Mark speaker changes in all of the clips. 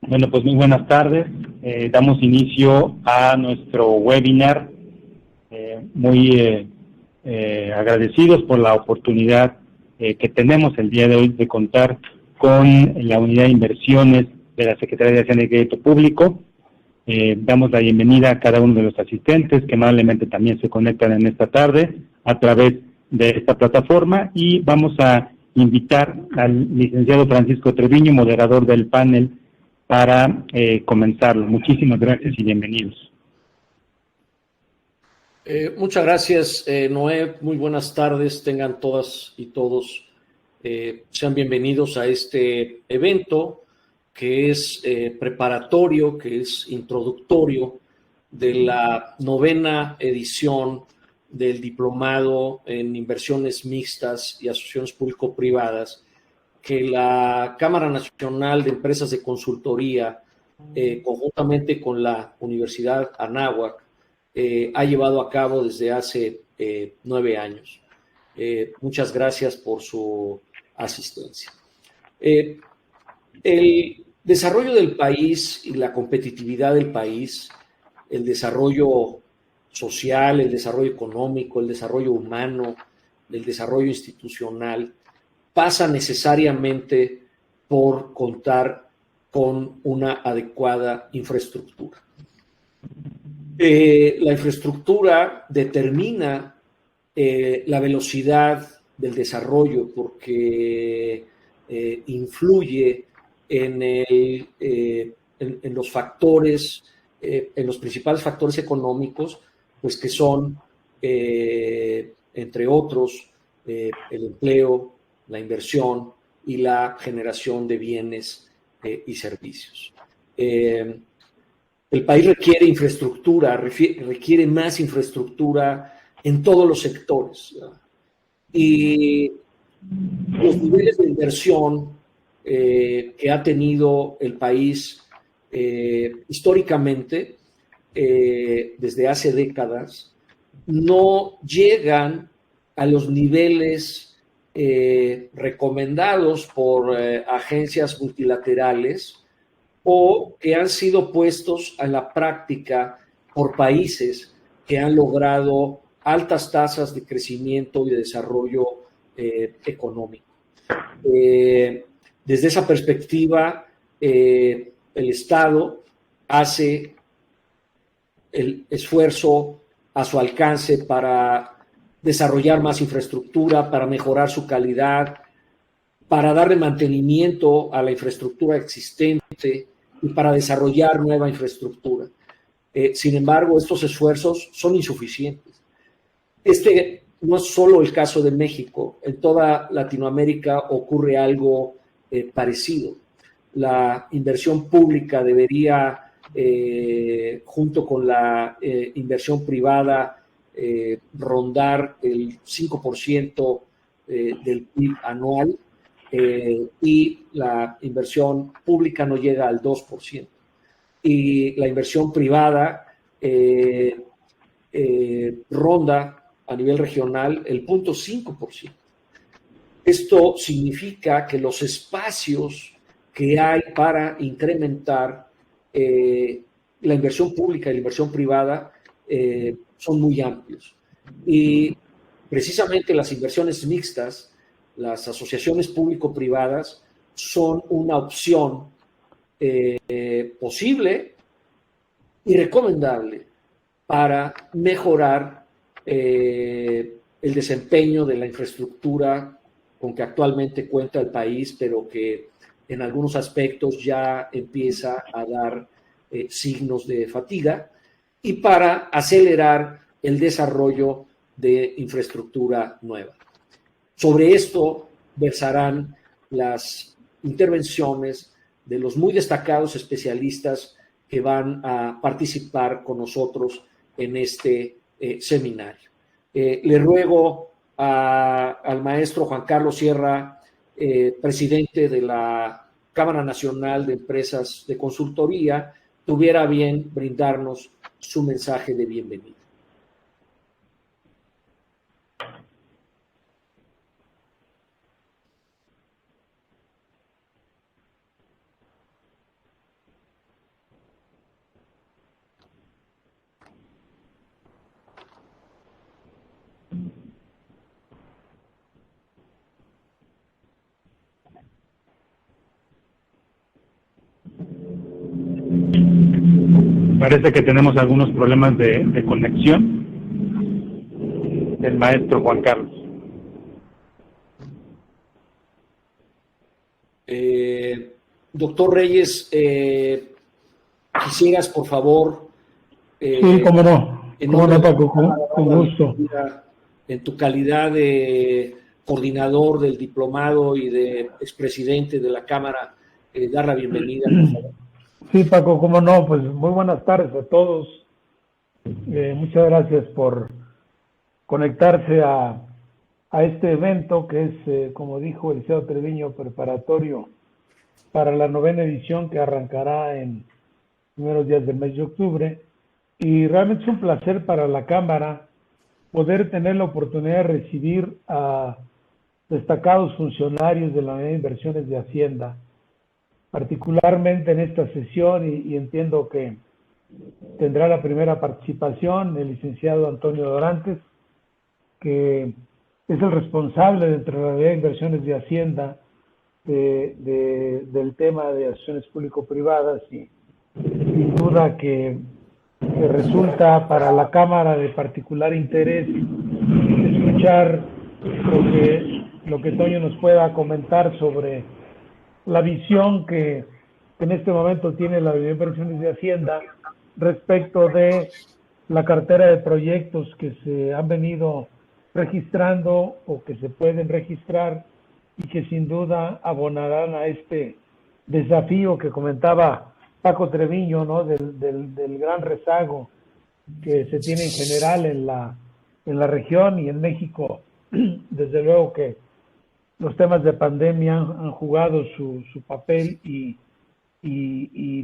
Speaker 1: Bueno, pues muy buenas tardes. Damos inicio a nuestro webinar. Muy agradecidos por la oportunidad que tenemos el día de hoy de contar con la unidad de inversiones de la Secretaría de Hacienda y Crédito Público. Damos la bienvenida a cada uno de los asistentes que amablemente también se conectan en esta tarde a través de esta plataforma, y vamos a invitar al licenciado Francisco Treviño, moderador del panel, para comenzarlo. Muchísimas gracias y bienvenidos.
Speaker 2: Muchas gracias, Noé. Muy buenas tardes, tengan todas y todos. Sean bienvenidos a este evento que es preparatorio, que es introductorio de la 9ª edición del Diplomado en Inversiones Mixtas y Asociaciones Público-Privadas, que la Cámara Nacional de Empresas de Consultoría, conjuntamente con la Universidad Anáhuac, ha llevado a cabo desde hace 9 años. Muchas gracias por su asistencia. El desarrollo del país y la competitividad del país, el desarrollo social, el desarrollo económico, el desarrollo humano, el desarrollo institucional, pasa necesariamente por contar con una adecuada infraestructura. La infraestructura determina la velocidad del desarrollo porque influye en los factores, en los principales factores económicos, pues que son, entre otros, el empleo, la inversión y la generación de bienes y servicios. El país requiere infraestructura, requiere más infraestructura en todos los sectores. Y los niveles de inversión que ha tenido el país históricamente, desde hace décadas, no llegan a los niveles recomendados por agencias multilaterales o que han sido puestos a la práctica por países que han logrado altas tasas de crecimiento y de desarrollo económico. Desde esa perspectiva, el Estado hace el esfuerzo a su alcance para desarrollar más infraestructura, para mejorar su calidad, para darle mantenimiento a la infraestructura existente y para desarrollar nueva infraestructura. Sin embargo, estos esfuerzos son insuficientes. Este no es solo el caso de México. En toda Latinoamérica ocurre algo parecido. La inversión pública debería, junto con la inversión privada, rondar el 5% del PIB anual, y la inversión pública no llega al 2%. Y la inversión privada ronda a nivel regional el 0.5%. Esto significa que los espacios que hay para incrementar la inversión pública y la inversión privada son muy amplios. Y precisamente las inversiones mixtas, las asociaciones público-privadas, son una opción posible y recomendable para mejorar el desempeño de la infraestructura con que actualmente cuenta el país, pero que en algunos aspectos ya empieza a dar signos de fatiga, y para acelerar el desarrollo de infraestructura nueva. Sobre esto versarán las intervenciones de los muy destacados especialistas que van a participar con nosotros en este seminario. Le ruego al maestro Juan Carlos Sierra, presidente de la Cámara Nacional de Empresas de Consultoría, tuviera bien brindarnos su mensaje de bienvenida.
Speaker 1: Parece que tenemos algunos problemas de conexión del maestro Juan Carlos.
Speaker 2: Doctor Reyes, quisieras, por favor...
Speaker 3: sí, cómo no. Cómo no, Paco, con gusto.
Speaker 2: En tu calidad de coordinador del diplomado y de expresidente de la Cámara, dar la bienvenida, por favor.
Speaker 3: Sí, Paco, cómo no, pues muy buenas tardes a todos. Muchas gracias por conectarse a este evento que es, como dijo el licenciado Treviño, preparatorio para la 9ª edición que arrancará en primeros días del mes de octubre. Y realmente es un placer para la Cámara poder tener la oportunidad de recibir a destacados funcionarios de la Unidad de Inversiones de Hacienda, particularmente en esta sesión, y entiendo que tendrá la primera participación el licenciado Antonio Dorantes, que es el responsable dentro de la Unidad de Inversiones de Hacienda del tema de acciones público-privadas, y sin duda que resulta para la Cámara de particular interés escuchar lo que Toño nos pueda comentar sobre la visión que en este momento tiene la Unidad de Inversiones de Hacienda respecto de la cartera de proyectos que se han venido registrando o que se pueden registrar y que sin duda abonarán a este desafío que comentaba Paco Treviño, ¿no? del gran rezago que se tiene en general en la región y en México. Desde luego que los temas de pandemia han jugado su papel y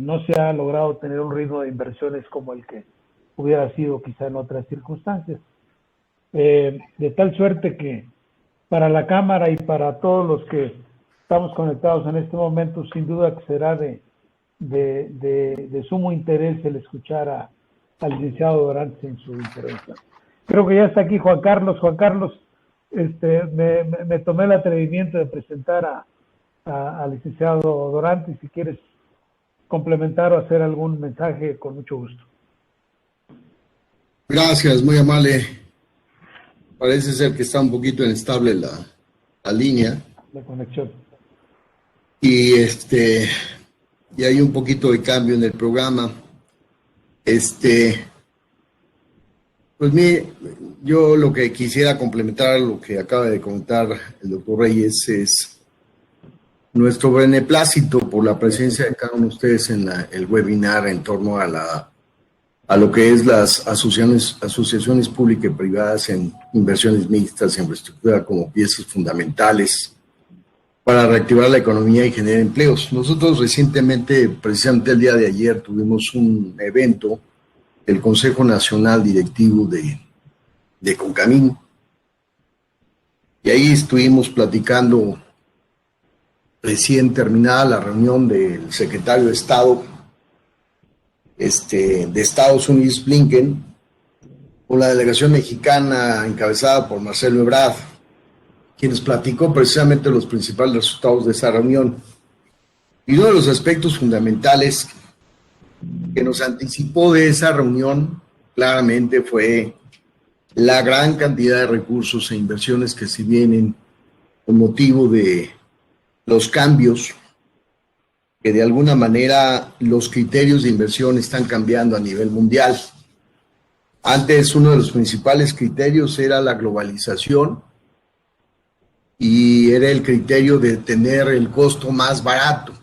Speaker 3: no se ha logrado tener un ritmo de inversiones como el que hubiera sido quizá en otras circunstancias. De tal suerte que para la Cámara y para todos los que estamos conectados en este momento, sin duda que será de sumo interés el escuchar al licenciado Dorantes en su intervención. Creo que ya está aquí Juan Carlos. Juan Carlos, me tomé el atrevimiento de presentar al licenciado Dorantes. Si quieres complementar o hacer algún mensaje, con mucho gusto.
Speaker 4: Gracias, muy amable. Parece ser que está un poquito inestable la línea.
Speaker 3: La conexión.
Speaker 4: Y hay un poquito de cambio en el programa. Pues mire, yo lo que quisiera complementar lo que acaba de comentar el doctor Reyes es nuestro beneplácito por la presencia de cada uno de ustedes en el webinar en torno a lo que es las asociaciones públicas y privadas en inversiones mixtas en infraestructura como piezas fundamentales para reactivar la economía y generar empleos. Nosotros recientemente, precisamente el día de ayer, tuvimos un evento, el Consejo Nacional Directivo de Concamín, y ahí estuvimos platicando, recién terminada la reunión del secretario de Estado de Estados Unidos, Blinken, con la delegación mexicana encabezada por Marcelo Ebrard, quienes platicó precisamente los principales resultados de esa reunión. Y uno de los aspectos fundamentales que nos anticipó de esa reunión claramente fue la gran cantidad de recursos e inversiones que se vienen con motivo de los cambios, que de alguna manera los criterios de inversión están cambiando a nivel mundial. Antes uno de los principales criterios era la globalización y era el criterio de tener el costo más barato.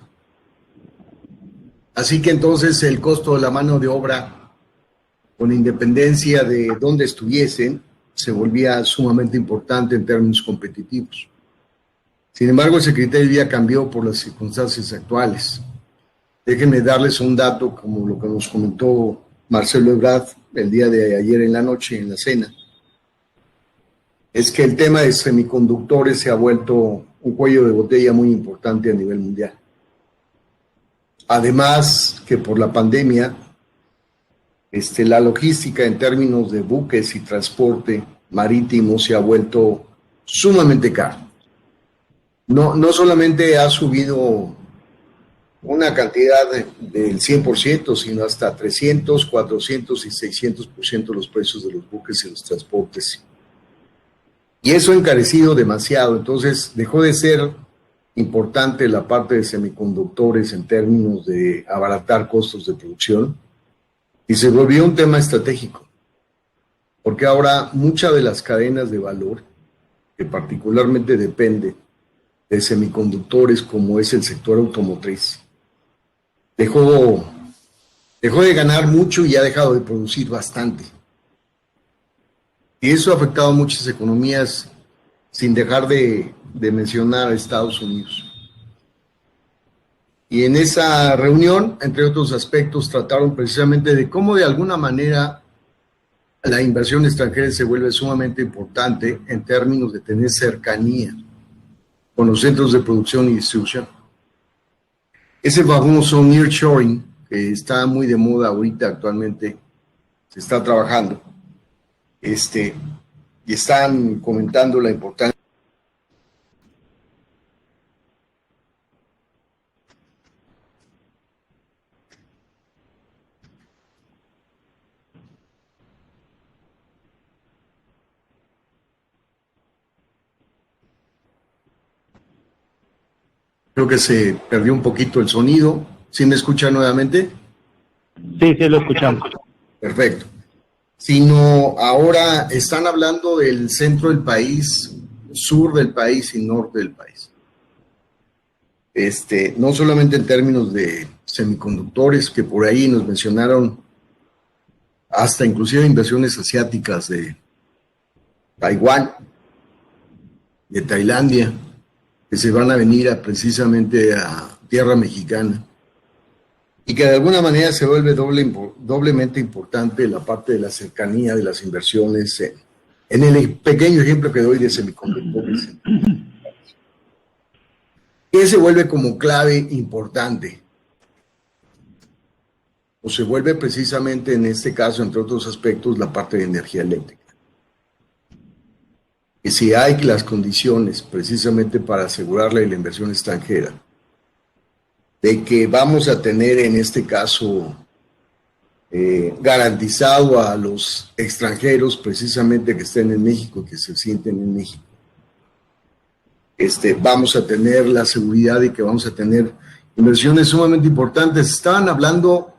Speaker 4: Así que entonces el costo de la mano de obra, con independencia de dónde estuviesen, se volvía sumamente importante en términos competitivos. Sin embargo, ese criterio ya cambió por las circunstancias actuales. Déjenme darles un dato como lo que nos comentó Marcelo Ebrard el día de ayer en la noche en la cena. Es que el tema de semiconductores se ha vuelto un cuello de botella muy importante a nivel mundial. Además que por la pandemia, la logística en términos de buques y transporte marítimo se ha vuelto sumamente cara. No solamente ha subido una cantidad del 100%, sino hasta 300, 400 y 600% los precios de los buques y los transportes. Y eso ha encarecido demasiado, entonces dejó de ser importante la parte de semiconductores en términos de abaratar costos de producción y se volvió un tema estratégico, porque ahora muchas de las cadenas de valor, que particularmente depende de semiconductores como es el sector automotriz, dejó de ganar mucho y ha dejado de producir bastante. Y eso ha afectado a muchas economías, sin dejar de mencionar a Estados Unidos. Y en esa reunión, entre otros aspectos, trataron precisamente de cómo de alguna manera la inversión extranjera se vuelve sumamente importante en términos de tener cercanía con los centros de producción y distribución. Ese famoso nearshoring, que está muy de moda ahorita actualmente, se está trabajando, y están comentando la importancia. Creo que se perdió un poquito el sonido. ¿Sí me escucha nuevamente?
Speaker 1: Sí, sí, lo escuchamos.
Speaker 4: Perfecto. Sino ahora están hablando del centro del país, sur del país y norte del país. No solamente en términos de semiconductores, que por ahí nos mencionaron hasta inclusive inversiones asiáticas de Taiwán, de Tailandia, que se van a venir precisamente a tierra mexicana, y que de alguna manera se vuelve doblemente importante la parte de la cercanía de las inversiones en el pequeño ejemplo que doy de semiconductores. ¿Qué se vuelve como clave importante? O se vuelve precisamente en este caso, entre otros aspectos, la parte de energía eléctrica. Y si hay las condiciones precisamente para asegurarle la inversión extranjera, de que vamos a tener en este caso garantizado a los extranjeros precisamente que estén en México, que se sienten en México, vamos a tener la seguridad de que vamos a tener inversiones sumamente importantes. Estaban hablando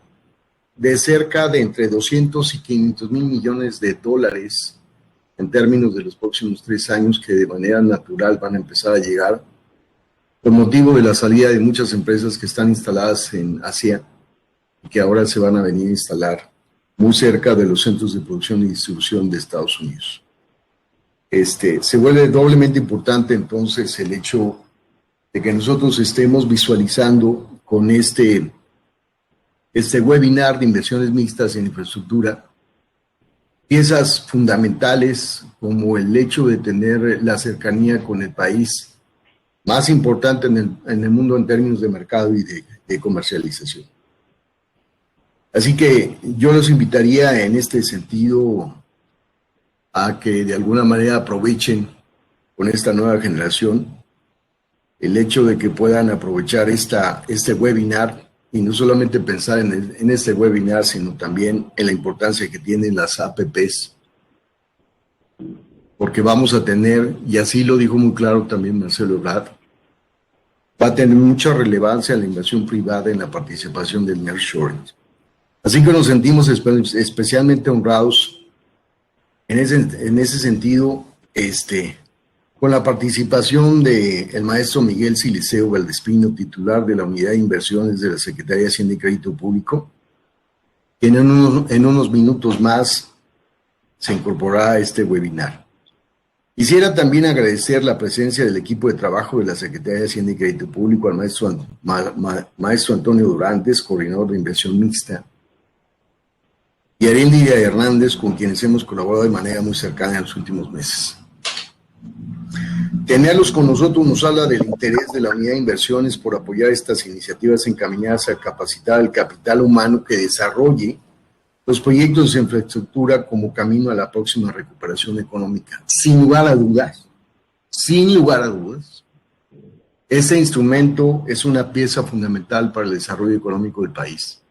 Speaker 4: de cerca de entre 200 y 500 mil millones de dólares en términos de los próximos 3 años, que de manera natural van a empezar a llegar por motivo de la salida de muchas empresas que están instaladas en Asia y que ahora se van a venir a instalar muy cerca de los centros de producción y distribución de Estados Unidos. Se vuelve doblemente importante entonces el hecho de que nosotros estemos visualizando con este webinar de inversiones mixtas en infraestructura piezas fundamentales como el hecho de tener la cercanía con el país más importante en el mundo en términos de mercado y de comercialización. Así que yo los invitaría en este sentido a que de alguna manera aprovechen con esta nueva generación el hecho de que puedan aprovechar este webinar y no solamente pensar en este webinar, sino también en la importancia que tienen las APPs, porque vamos a tener, y así lo dijo muy claro también Marcelo Ebrard, va a tener mucha relevancia la inversión privada en la participación del nearshoring. Así que nos sentimos especialmente honrados en ese sentido, con la participación del maestro Miguel Siliceo Valdespino, titular de la Unidad de Inversiones de la Secretaría de Hacienda y Crédito Público, quien en unos minutos más se incorporará a este webinar. Quisiera también agradecer la presencia del equipo de trabajo de la Secretaría de Hacienda y Crédito Público, al maestro Antonio Durantes, coordinador de inversión mixta, y a Lidia Hernández, con quienes hemos colaborado de manera muy cercana en los últimos meses. Tenerlos con nosotros nos habla del interés de la Unidad de Inversiones por apoyar estas iniciativas encaminadas a capacitar al capital humano que desarrolle los proyectos de infraestructura como camino a la próxima recuperación económica. Sin lugar a dudas, Ese instrumento es una pieza fundamental para el desarrollo económico del país.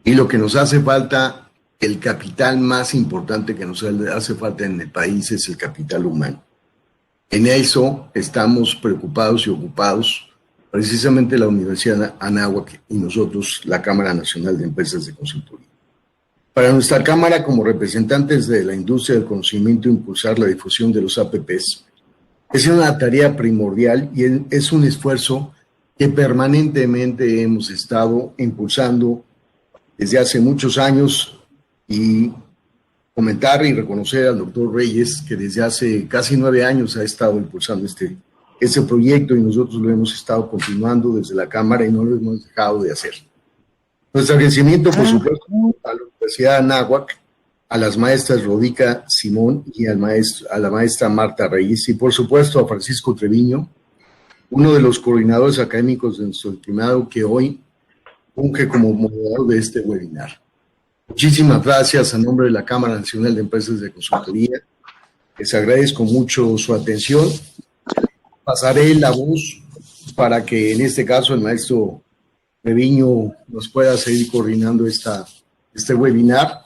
Speaker 4: Y lo que nos hace falta, el capital más importante que nos hace falta en el país es el capital humano. En eso estamos preocupados y ocupados, precisamente la Universidad Anáhuac y nosotros, la Cámara Nacional de Empresas de Consultoría. Para nuestra Cámara, como representantes de la industria del conocimiento, impulsar la difusión de los APPs es una tarea primordial y es un esfuerzo que permanentemente hemos estado impulsando desde hace muchos años, y comentar y reconocer al doctor Reyes, que desde hace casi 9 años ha estado impulsando este proyecto, y nosotros lo hemos estado continuando desde la Cámara y no lo hemos dejado de hacer. Nuestro agradecimiento, por supuesto, a la Universidad Anáhuac, a las maestras Rodica Simón y a la maestra Marta Reyes, y por supuesto a Francisco Treviño, uno de los coordinadores académicos de nuestro diplomado, que hoy funge como moderador de este webinar. Muchísimas gracias a nombre de la Cámara Nacional de Empresas de Consultoría. Les agradezco mucho su atención. Pasaré la voz para que en este caso el maestro Treviño nos pueda seguir coordinando este webinar.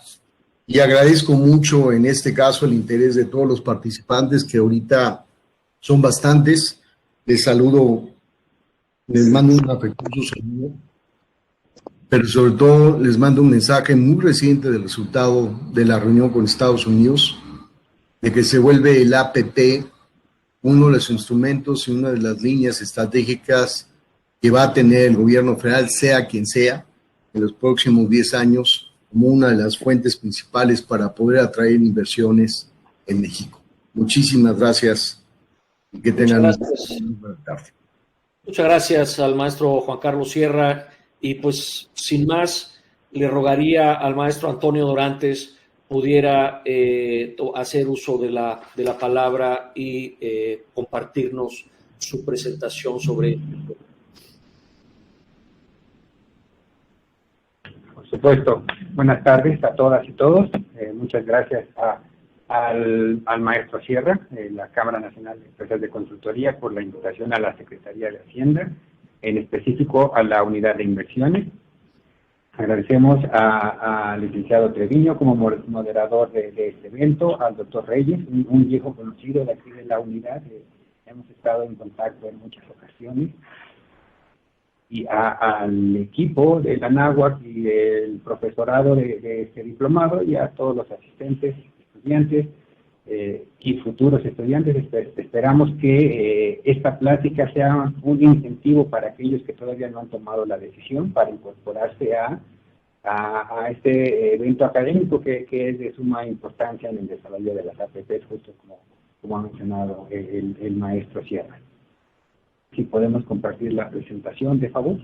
Speaker 4: Y agradezco mucho en este caso el interés de todos los participantes, que ahorita son bastantes. Les saludo, les mando un afectuoso saludo, pero sobre todo les mando un mensaje muy reciente del resultado de la reunión con Estados Unidos, de que se vuelve el APP uno de los instrumentos y una de las líneas estratégicas que va a tener el gobierno federal, sea quien sea, en los próximos 10 años, como una de las fuentes principales para poder atraer inversiones en México. Muchísimas gracias y que tengan una buena tarde.
Speaker 2: Muchas gracias al maestro Juan Carlos Sierra. Y pues, sin más, le rogaría al maestro Antonio Dorantes pudiera hacer uso de la palabra y compartirnos su presentación sobre esto.
Speaker 1: Por supuesto. Buenas tardes a todas y todos. Muchas gracias al maestro Sierra, de la Cámara Nacional de Empresas de Consultoría, por la invitación a la Secretaría de Hacienda, en específico a la Unidad de Inversiones. Agradecemos al licenciado Treviño como moderador de este evento, al doctor Reyes, un viejo conocido de aquí de la unidad. Hemos estado en contacto en muchas ocasiones. Y al equipo de la Anáhuac y del profesorado de este diplomado, y a todos los asistentes, estudiantes y futuros estudiantes. Esperamos que esta plática sea un incentivo para aquellos que todavía no han tomado la decisión para incorporarse a este evento académico que es de suma importancia en el desarrollo de las APPs, justo como ha mencionado el maestro Sierra. Si podemos compartir la presentación, de favor.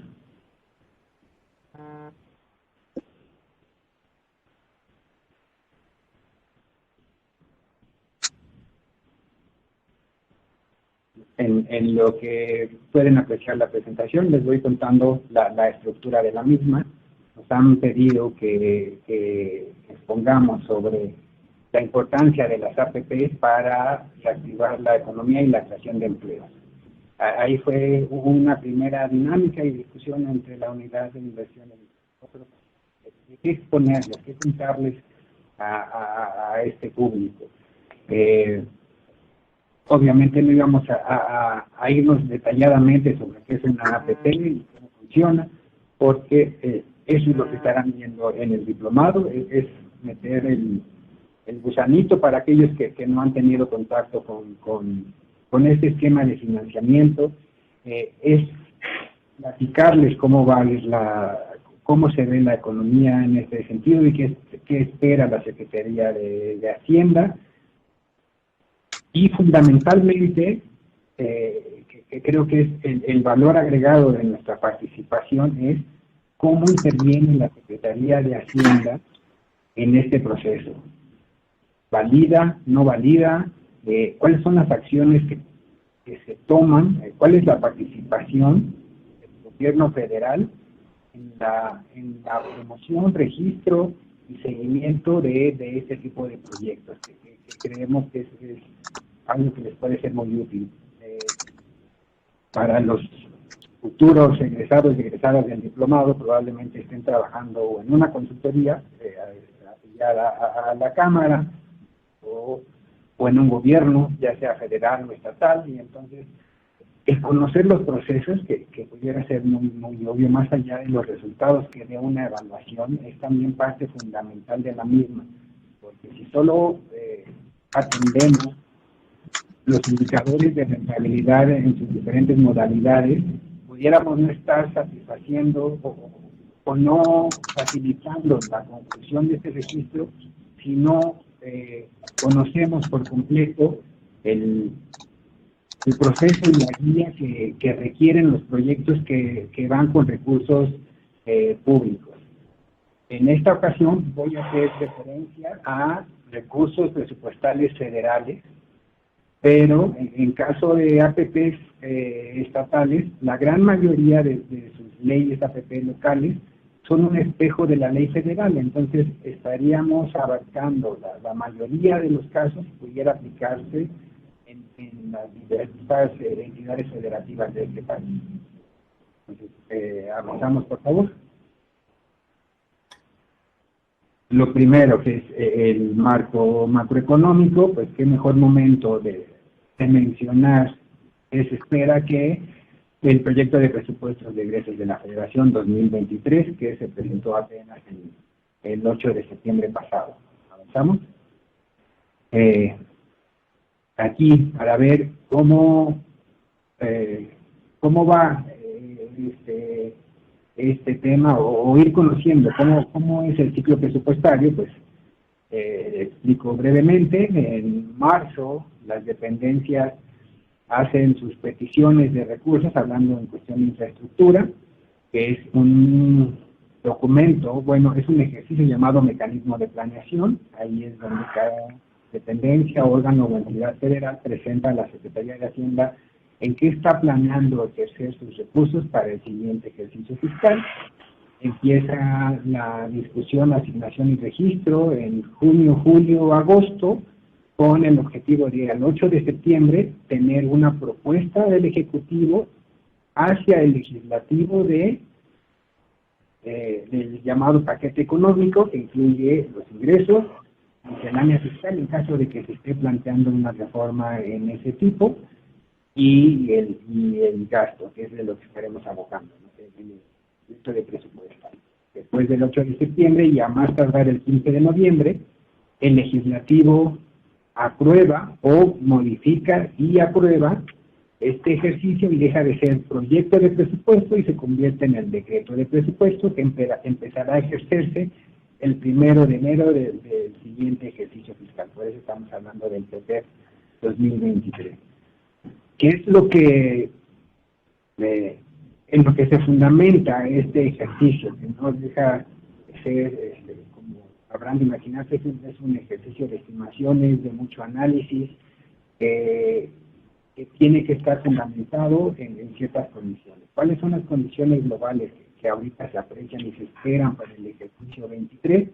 Speaker 1: En lo que pueden apreciar la presentación, les voy contando la estructura de la misma. Nos han pedido que expongamos sobre la importancia de las APPs para reactivar la economía y la creación de empleos. Ahí fue una primera dinámica y discusión entre la unidad de inversiones. ¿Qué exponerles, qué contarles a este público? Obviamente no íbamos a irnos detalladamente sobre qué es una APP y cómo funciona, porque eso es lo que estarán viendo en el diplomado, es meter el gusanito para aquellos que no han tenido contacto con este esquema de financiamiento, es platicarles cómo se ve la economía en este sentido y qué espera la Secretaría de Hacienda. Y fundamentalmente, que creo que es el valor agregado de nuestra participación, es cómo interviene la Secretaría de Hacienda en este proceso. ¿Valida? ¿No valida? ¿Cuáles son las acciones que se toman? ¿Cuál es la participación del gobierno federal en la promoción, registro y seguimiento de este tipo de proyectos? Que creemos que es algo que les puede ser muy útil.
Speaker 5: para los futuros egresados y egresadas del diplomado probablemente estén trabajando en una consultoría afiliada a la Cámara o en un gobierno, ya sea federal o estatal, y entonces el conocer los procesos, que pudiera ser muy, muy obvio, más allá de los resultados que dé una evaluación, es también parte fundamental de la misma, porque si solo atendemos los indicadores de rentabilidad en sus diferentes modalidades, pudiéramos no estar satisfaciendo o no facilitando la conclusión de este registro si no conocemos por completo el proceso y la guía que requieren los proyectos que van con recursos públicos. En esta ocasión voy a hacer referencia a recursos presupuestales federales, pero en caso de APPs estatales, la gran mayoría de sus leyes APP locales son un espejo de la ley federal, entonces estaríamos abarcando la mayoría de los casos, pudiera aplicarse en las diversas entidades federativas de este país. Entonces, avanzamos, por favor. Lo primero, que es el marco macroeconómico, pues qué mejor momento de mencionar. Se espera que el proyecto de presupuestos de egresos de la Federación 2023, que se presentó apenas el 8 de septiembre pasado. ¿Avanzamos? Aquí, para ver cómo va este tema, o ir conociendo cómo es el ciclo presupuestario, pues explico brevemente. En marzo, las dependencias hacen sus peticiones de recursos, hablando en cuestión de infraestructura, que es un documento, bueno, es un ejercicio llamado mecanismo de planeación. Ahí es donde cada dependencia, órgano o entidad federal presenta a la Secretaría de Hacienda en qué está planeando ejercer sus recursos para el siguiente ejercicio fiscal. Empieza la discusión, asignación y registro en junio, julio, agosto, con el objetivo de al 8 de septiembre tener una propuesta del Ejecutivo hacia el Legislativo del llamado paquete económico, que incluye los ingresos, miscelánea fiscal en caso de que se esté planteando una reforma en ese tipo, y el gasto, que es de lo que estaremos abocando, ¿no? El proyecto de presupuesto. Después del 8 de septiembre y a más tardar el 15 de noviembre, el Legislativo aprueba o modifica y aprueba este ejercicio y deja de ser proyecto de presupuesto y se convierte en el decreto de presupuesto, que empezará a ejercerse el 1 de enero del siguiente ejercicio fiscal. Por eso estamos hablando del PPEP 2023. ¿Qué es lo que en lo que se fundamenta este ejercicio? Que no deja de ser, como habrán de imaginarse, es un ejercicio de estimaciones, de mucho análisis, que tiene que estar fundamentado en ciertas condiciones. ¿Cuáles son las condiciones globales que ahorita se aprecian y se esperan para el ejercicio 23?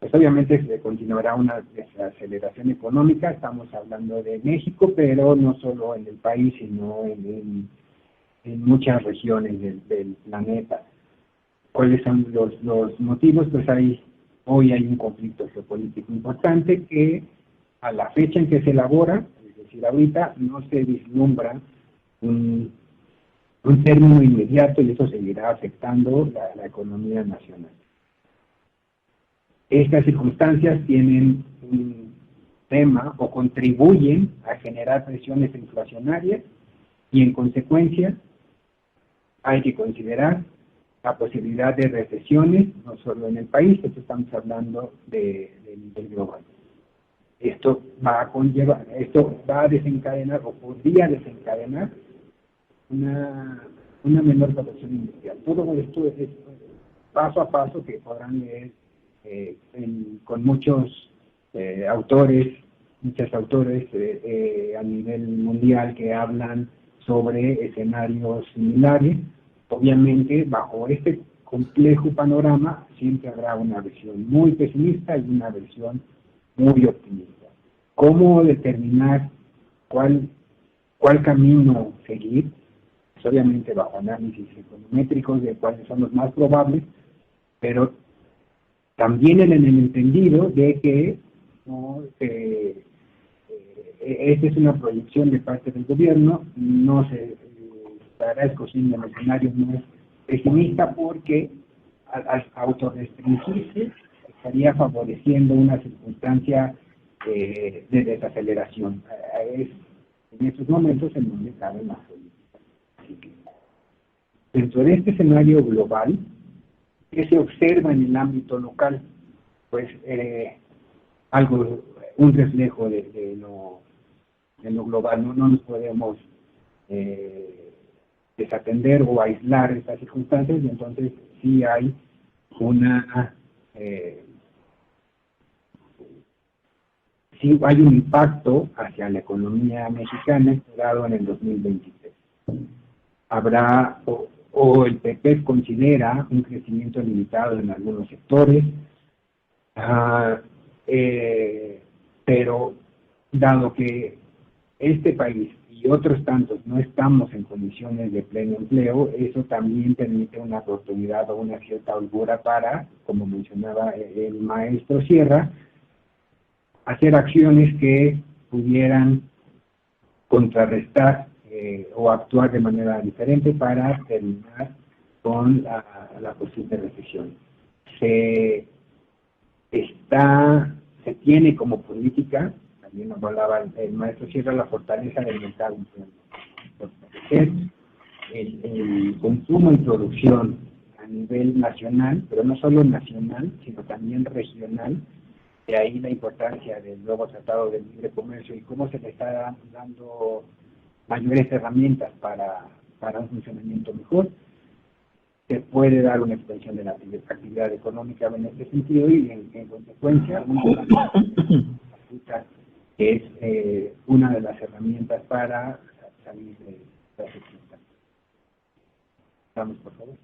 Speaker 5: Pues obviamente se continuará una desaceleración económica. Estamos hablando de México, pero no solo en el país, sino en muchas regiones del planeta. ¿Cuáles son los motivos? Pues hoy hay un conflicto geopolítico importante que a la fecha en que se elabora, es decir, ahorita, no se vislumbra un término inmediato, y eso seguirá afectando la economía nacional. Estas circunstancias tienen un tema o contribuyen a generar presiones inflacionarias, y en consecuencia hay que considerar la posibilidad de recesiones, no solo en el país, esto estamos hablando de nivel global. Esto va a desencadenar o podría desencadenar una menor producción industrial. Todo esto es paso a paso que podrán leer con muchos muchos autores a nivel mundial que hablan sobre escenarios similares. Obviamente, bajo este complejo panorama, siempre habrá una versión muy pesimista y una versión muy optimista. ¿Cómo determinar cuál camino seguir? pues obviamente bajo análisis econométricos de cuáles son los más probables, pero también en el entendido de que ¿no? Esta es una proyección de parte del gobierno, no se estará escogiendo el escenario no es pesimista porque al autorrestringirse estaría favoreciendo una circunstancia de desaceleración. Es en estos momentos en donde caben las políticas. Dentro de este escenario global, ¿qué se observa en el ámbito local? Pues un reflejo de lo global. No nos podemos desatender o aislar estas circunstancias, y entonces sí hay un impacto hacia la economía mexicana esperado en el 2023. Habrá, o el PP considera un crecimiento limitado en algunos sectores, pero dado que este país y otros tantos no estamos en condiciones de pleno empleo, eso también permite una oportunidad o una cierta holgura para, como mencionaba el maestro Sierra, hacer acciones que pudieran contrarrestar o actuar de manera diferente para terminar con la posible recesión. Se tiene como política, también nos hablaba el maestro Sierra, la fortaleza del mercado interno, fortalecer el consumo y producción a nivel nacional, pero no solo nacional, sino también regional. De ahí la importancia del nuevo Tratado de Libre Comercio y cómo se le está dando mayores herramientas para un funcionamiento mejor. Se puede dar una extensión de la actividad económica en este sentido y en consecuencia es una de las herramientas para salir de la circunstancia. Vamos, por favor.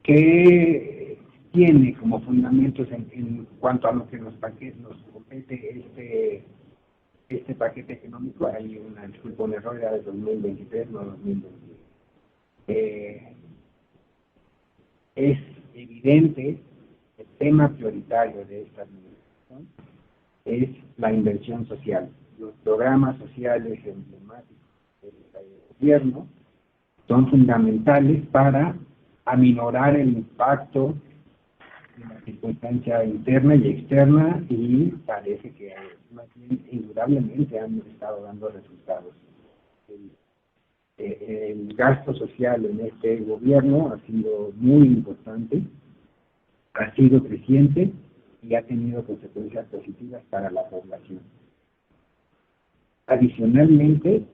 Speaker 5: ¿Qué tiene como fundamentos en cuanto a lo que nos compete este paquete económico? Hay un error, era de 2023, no 2022. Es evidente el tema prioritario de esta administración es la inversión social. Los programas sociales emblemáticos del gobierno son fundamentales para aminorar el impacto de la circunstancia interna y externa, y parece que más bien indudablemente han estado dando resultados. El gasto social en este gobierno ha sido muy importante, ha sido creciente y ha tenido consecuencias positivas para la población. Adicionalmente,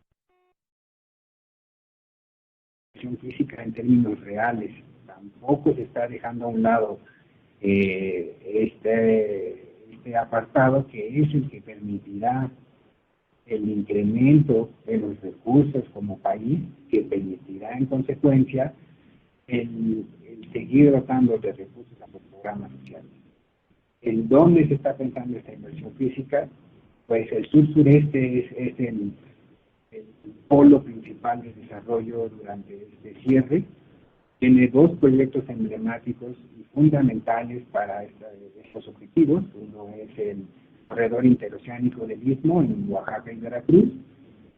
Speaker 5: física en términos reales, tampoco se está dejando a un lado este apartado, que es el que permitirá el incremento de los recursos como país, que permitirá en consecuencia el seguir dotando de recursos a los programas sociales. ¿En dónde se está pensando esta inversión física? Pues el sur-sureste es el polo principal de desarrollo durante este cierre. Tiene dos proyectos emblemáticos y fundamentales para estos objetivos. Uno es el corredor interoceánico del Istmo en Oaxaca y Veracruz.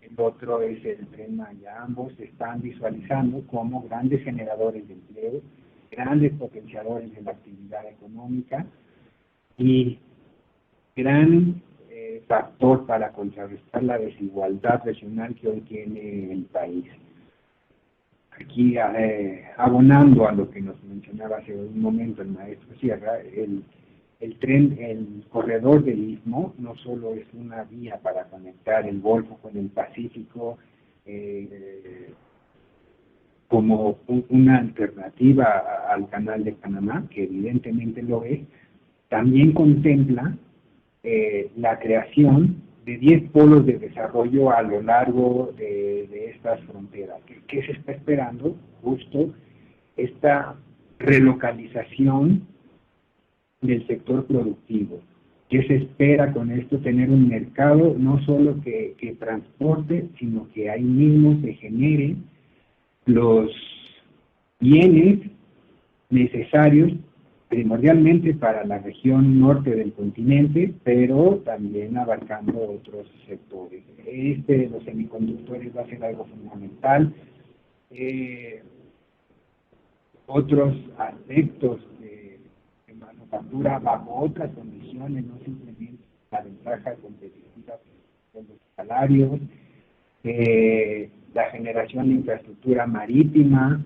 Speaker 5: El otro es el Tren Maya. Ambos se están visualizando como grandes generadores de empleo, grandes potenciadores de la actividad económica y gran factor para contrarrestar la desigualdad regional que hoy tiene el país. Aquí, abonando a lo que nos mencionaba hace un momento el maestro Sierra, el corredor del Istmo no solo es una vía para conectar el Golfo con el Pacífico como una alternativa al Canal de Panamá, que evidentemente lo es, también contempla la creación de 10 polos de desarrollo a lo largo de estas fronteras. ¿Qué se está esperando? Justo esta relocalización del sector productivo. ¿Qué se espera con esto? Tener un mercado no solo que transporte, sino que ahí mismo se generen los bienes necesarios primordialmente para la región norte del continente, pero también abarcando otros sectores. Los semiconductores va a ser algo fundamental. Otros aspectos de manufactura bajo otras condiciones, no simplemente la ventaja competitiva de los salarios, la generación de infraestructura marítima.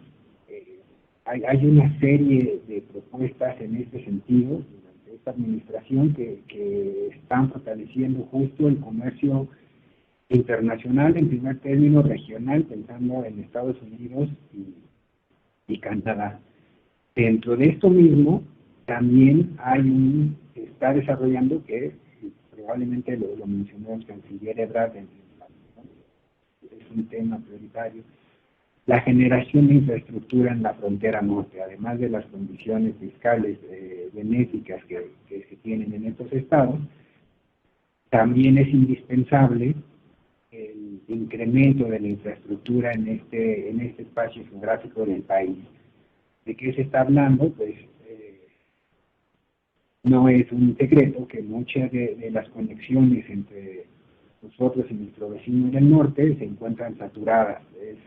Speaker 5: Hay una serie de propuestas en este sentido durante esta administración que están fortaleciendo justo el comercio internacional, en primer término regional, pensando en Estados Unidos y Canadá. Dentro de esto mismo, también se está desarrollando, que probablemente lo mencionó el canciller Ebrard, es un tema prioritario, la generación de infraestructura en la frontera norte, además de las condiciones fiscales benéficas que se tienen en estos estados. También es indispensable el incremento de la infraestructura en este espacio geográfico del país. ¿De qué se está hablando? Pues no es un secreto que muchas de las conexiones entre nosotros y nuestro vecino del norte se encuentran saturadas. Es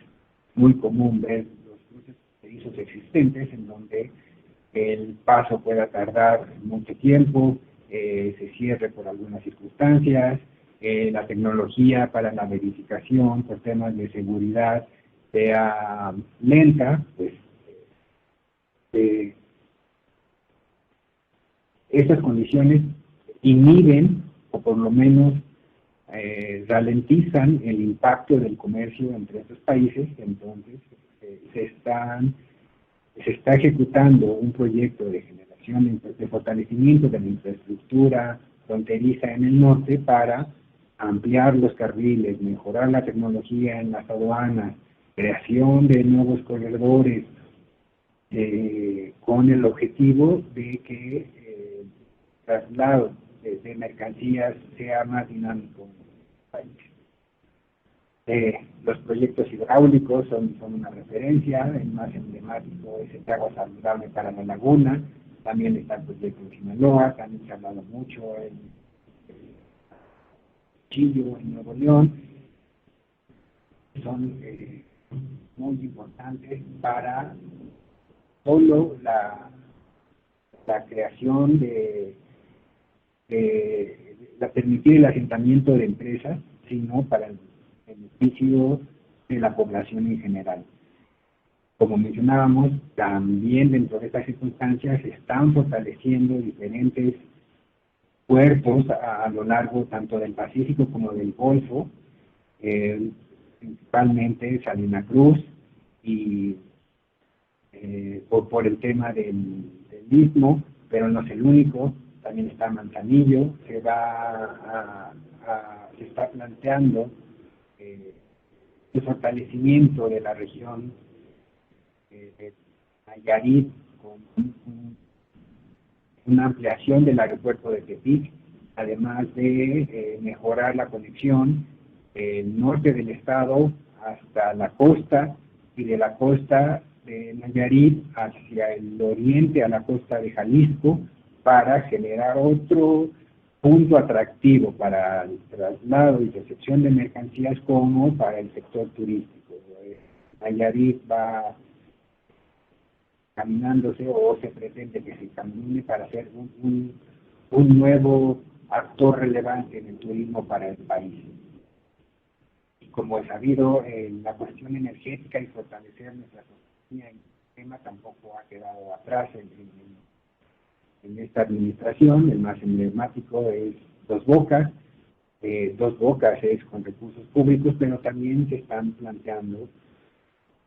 Speaker 5: muy común ver los cruces fronterizos existentes en donde el paso pueda tardar mucho tiempo, se cierre por algunas circunstancias, la tecnología para la verificación por temas de seguridad sea lenta, pues estas condiciones inhiben o por lo menos ralentizan el impacto del comercio entre estos países. Entonces se está ejecutando un proyecto de generación de fortalecimiento de la infraestructura fronteriza en el norte para ampliar los carriles, mejorar la tecnología en las aduanas, creación de nuevos corredores, con el objetivo de que el traslado de mercancías sea más dinámico en el país. Los proyectos hidráulicos son una referencia. El más emblemático es el de agua saludable para la laguna. También está el proyecto en Sinaloa, también se ha hablado mucho en Chillo, en Nuevo León. Son muy importantes para solo la creación permitir el asentamiento de empresas, sino para el beneficio de la población en general. Como mencionábamos, también dentro de estas circunstancias se están fortaleciendo diferentes puertos a lo largo tanto del Pacífico como del Golfo, principalmente Salina Cruz, y por el tema del Istmo, pero no es el único. También está Manzanillo. Se está planteando el fortalecimiento de la región de Nayarit con una ampliación del aeropuerto de Tepic, además de mejorar la conexión del norte del estado hasta la costa, y de la costa de Nayarit hacia el oriente, a la costa de Jalisco, para generar otro punto atractivo para el traslado y recepción de mercancías como para el sector turístico. Nayarit va caminándose, o se pretende que se camine, para ser un nuevo actor relevante en el turismo para el país. Y como es sabido, la cuestión energética y fortalecer nuestra soberanía en el tema tampoco ha quedado atrás en esta administración. El más emblemático es Dos Bocas. Dos Bocas es con recursos públicos, pero también se están planteando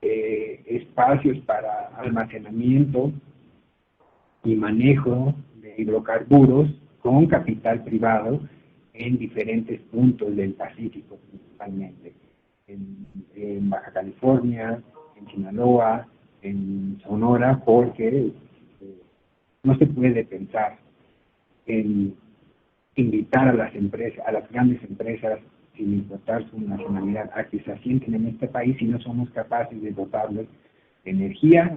Speaker 5: espacios para almacenamiento y manejo de hidrocarburos con capital privado en diferentes puntos del Pacífico, principalmente en Baja California, en Sinaloa, en Sonora, porque no se puede pensar en invitar a las empresas, a las grandes empresas, sin importar su nacionalidad, a que se asienten en este país si no somos capaces de dotarles de energía,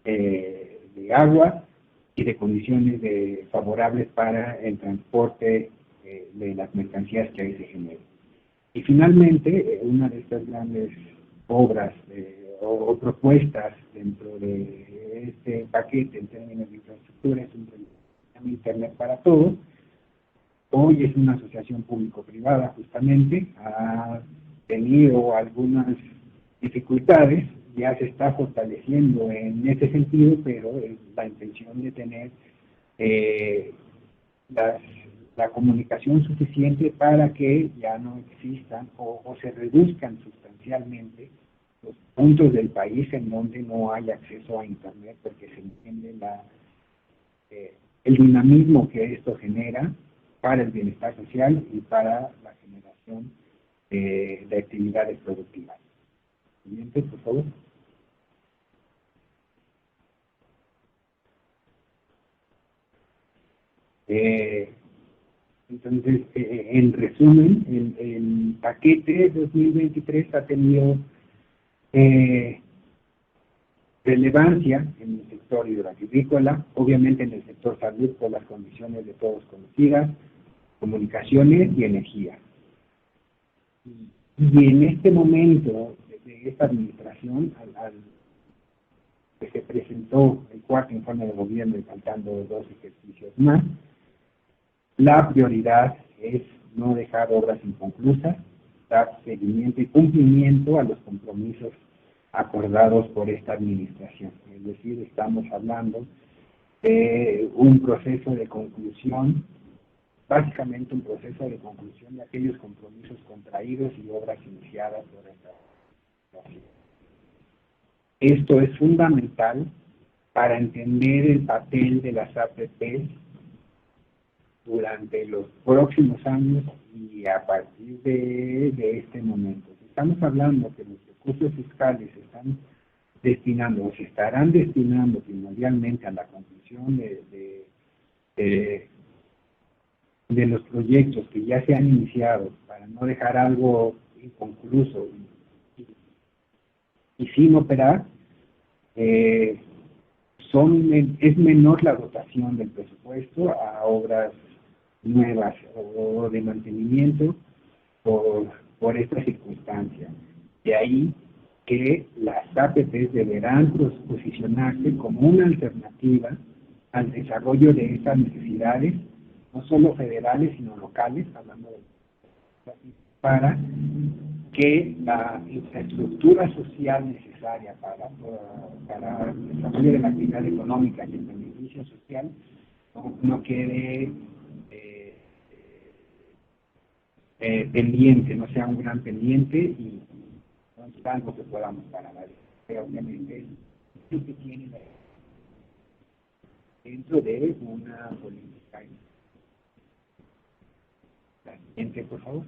Speaker 5: de agua y de condiciones favorables para el transporte de las mercancías que ahí se generen. Y finalmente, una de estas grandes obras o propuestas dentro de este paquete en términos de infraestructura es un programa Internet para Todos. Hoy es una asociación público-privada, justamente, ha tenido algunas dificultades, ya se está fortaleciendo en ese sentido, pero es la intención de tener la comunicación suficiente para que ya no existan o se reduzcan sustancialmente los puntos del país en donde no hay acceso a Internet, porque se entiende el dinamismo que esto genera para el bienestar social y para la generación de actividades productivas. Siguiente, por favor. Entonces, en resumen, el paquete 2023 ha tenido relevancia en el sector hidroagrícola, obviamente en el sector salud por las condiciones de todos conocidas, comunicaciones y energía. Y en este momento de esta administración, que se presentó el cuarto informe de gobierno y faltando 2 ejercicios más, la prioridad es no dejar obras inconclusas, dar seguimiento y cumplimiento a los compromisos acordados por esta administración. Es decir, estamos hablando de un proceso de conclusión, básicamente un proceso de conclusión de aquellos compromisos contraídos y obras iniciadas por esta administración. Esto es fundamental para entender el papel de las APPs durante los próximos años y a partir de este momento. Estamos hablando que los recursos fiscales se están destinando o se estarán destinando primordialmente a la conclusión de los proyectos que ya se han iniciado para no dejar algo inconcluso y sin operar, es menor la dotación del presupuesto a obras nuevas o de mantenimiento por esta circunstancia. De ahí que las APPs deberán posicionarse como una alternativa al desarrollo de estas necesidades, no solo federales, sino locales, hablando de para que la infraestructura social necesaria para el desarrollo de la actividad económica y el beneficio social no quede pendiente, no sea un gran pendiente y no es algo que podamos parar. Pero obviamente es lo que tiene dentro de una política. La siguiente, por favor.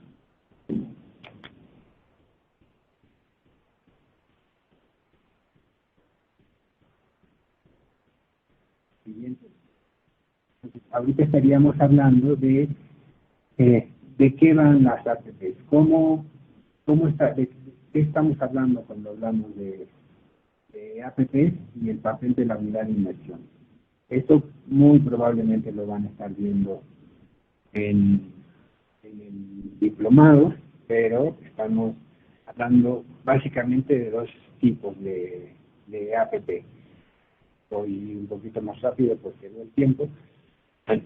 Speaker 5: Siguiente. Entonces, ahorita estaríamos hablando de qué van las APPs, cómo está, de qué estamos hablando cuando hablamos de APPs y el papel de la unidad de inversión. Esto muy probablemente lo van a estar viendo en el diplomado, pero estamos hablando básicamente de 2 tipos de APP. Voy un poquito más rápido porque no hay tiempo.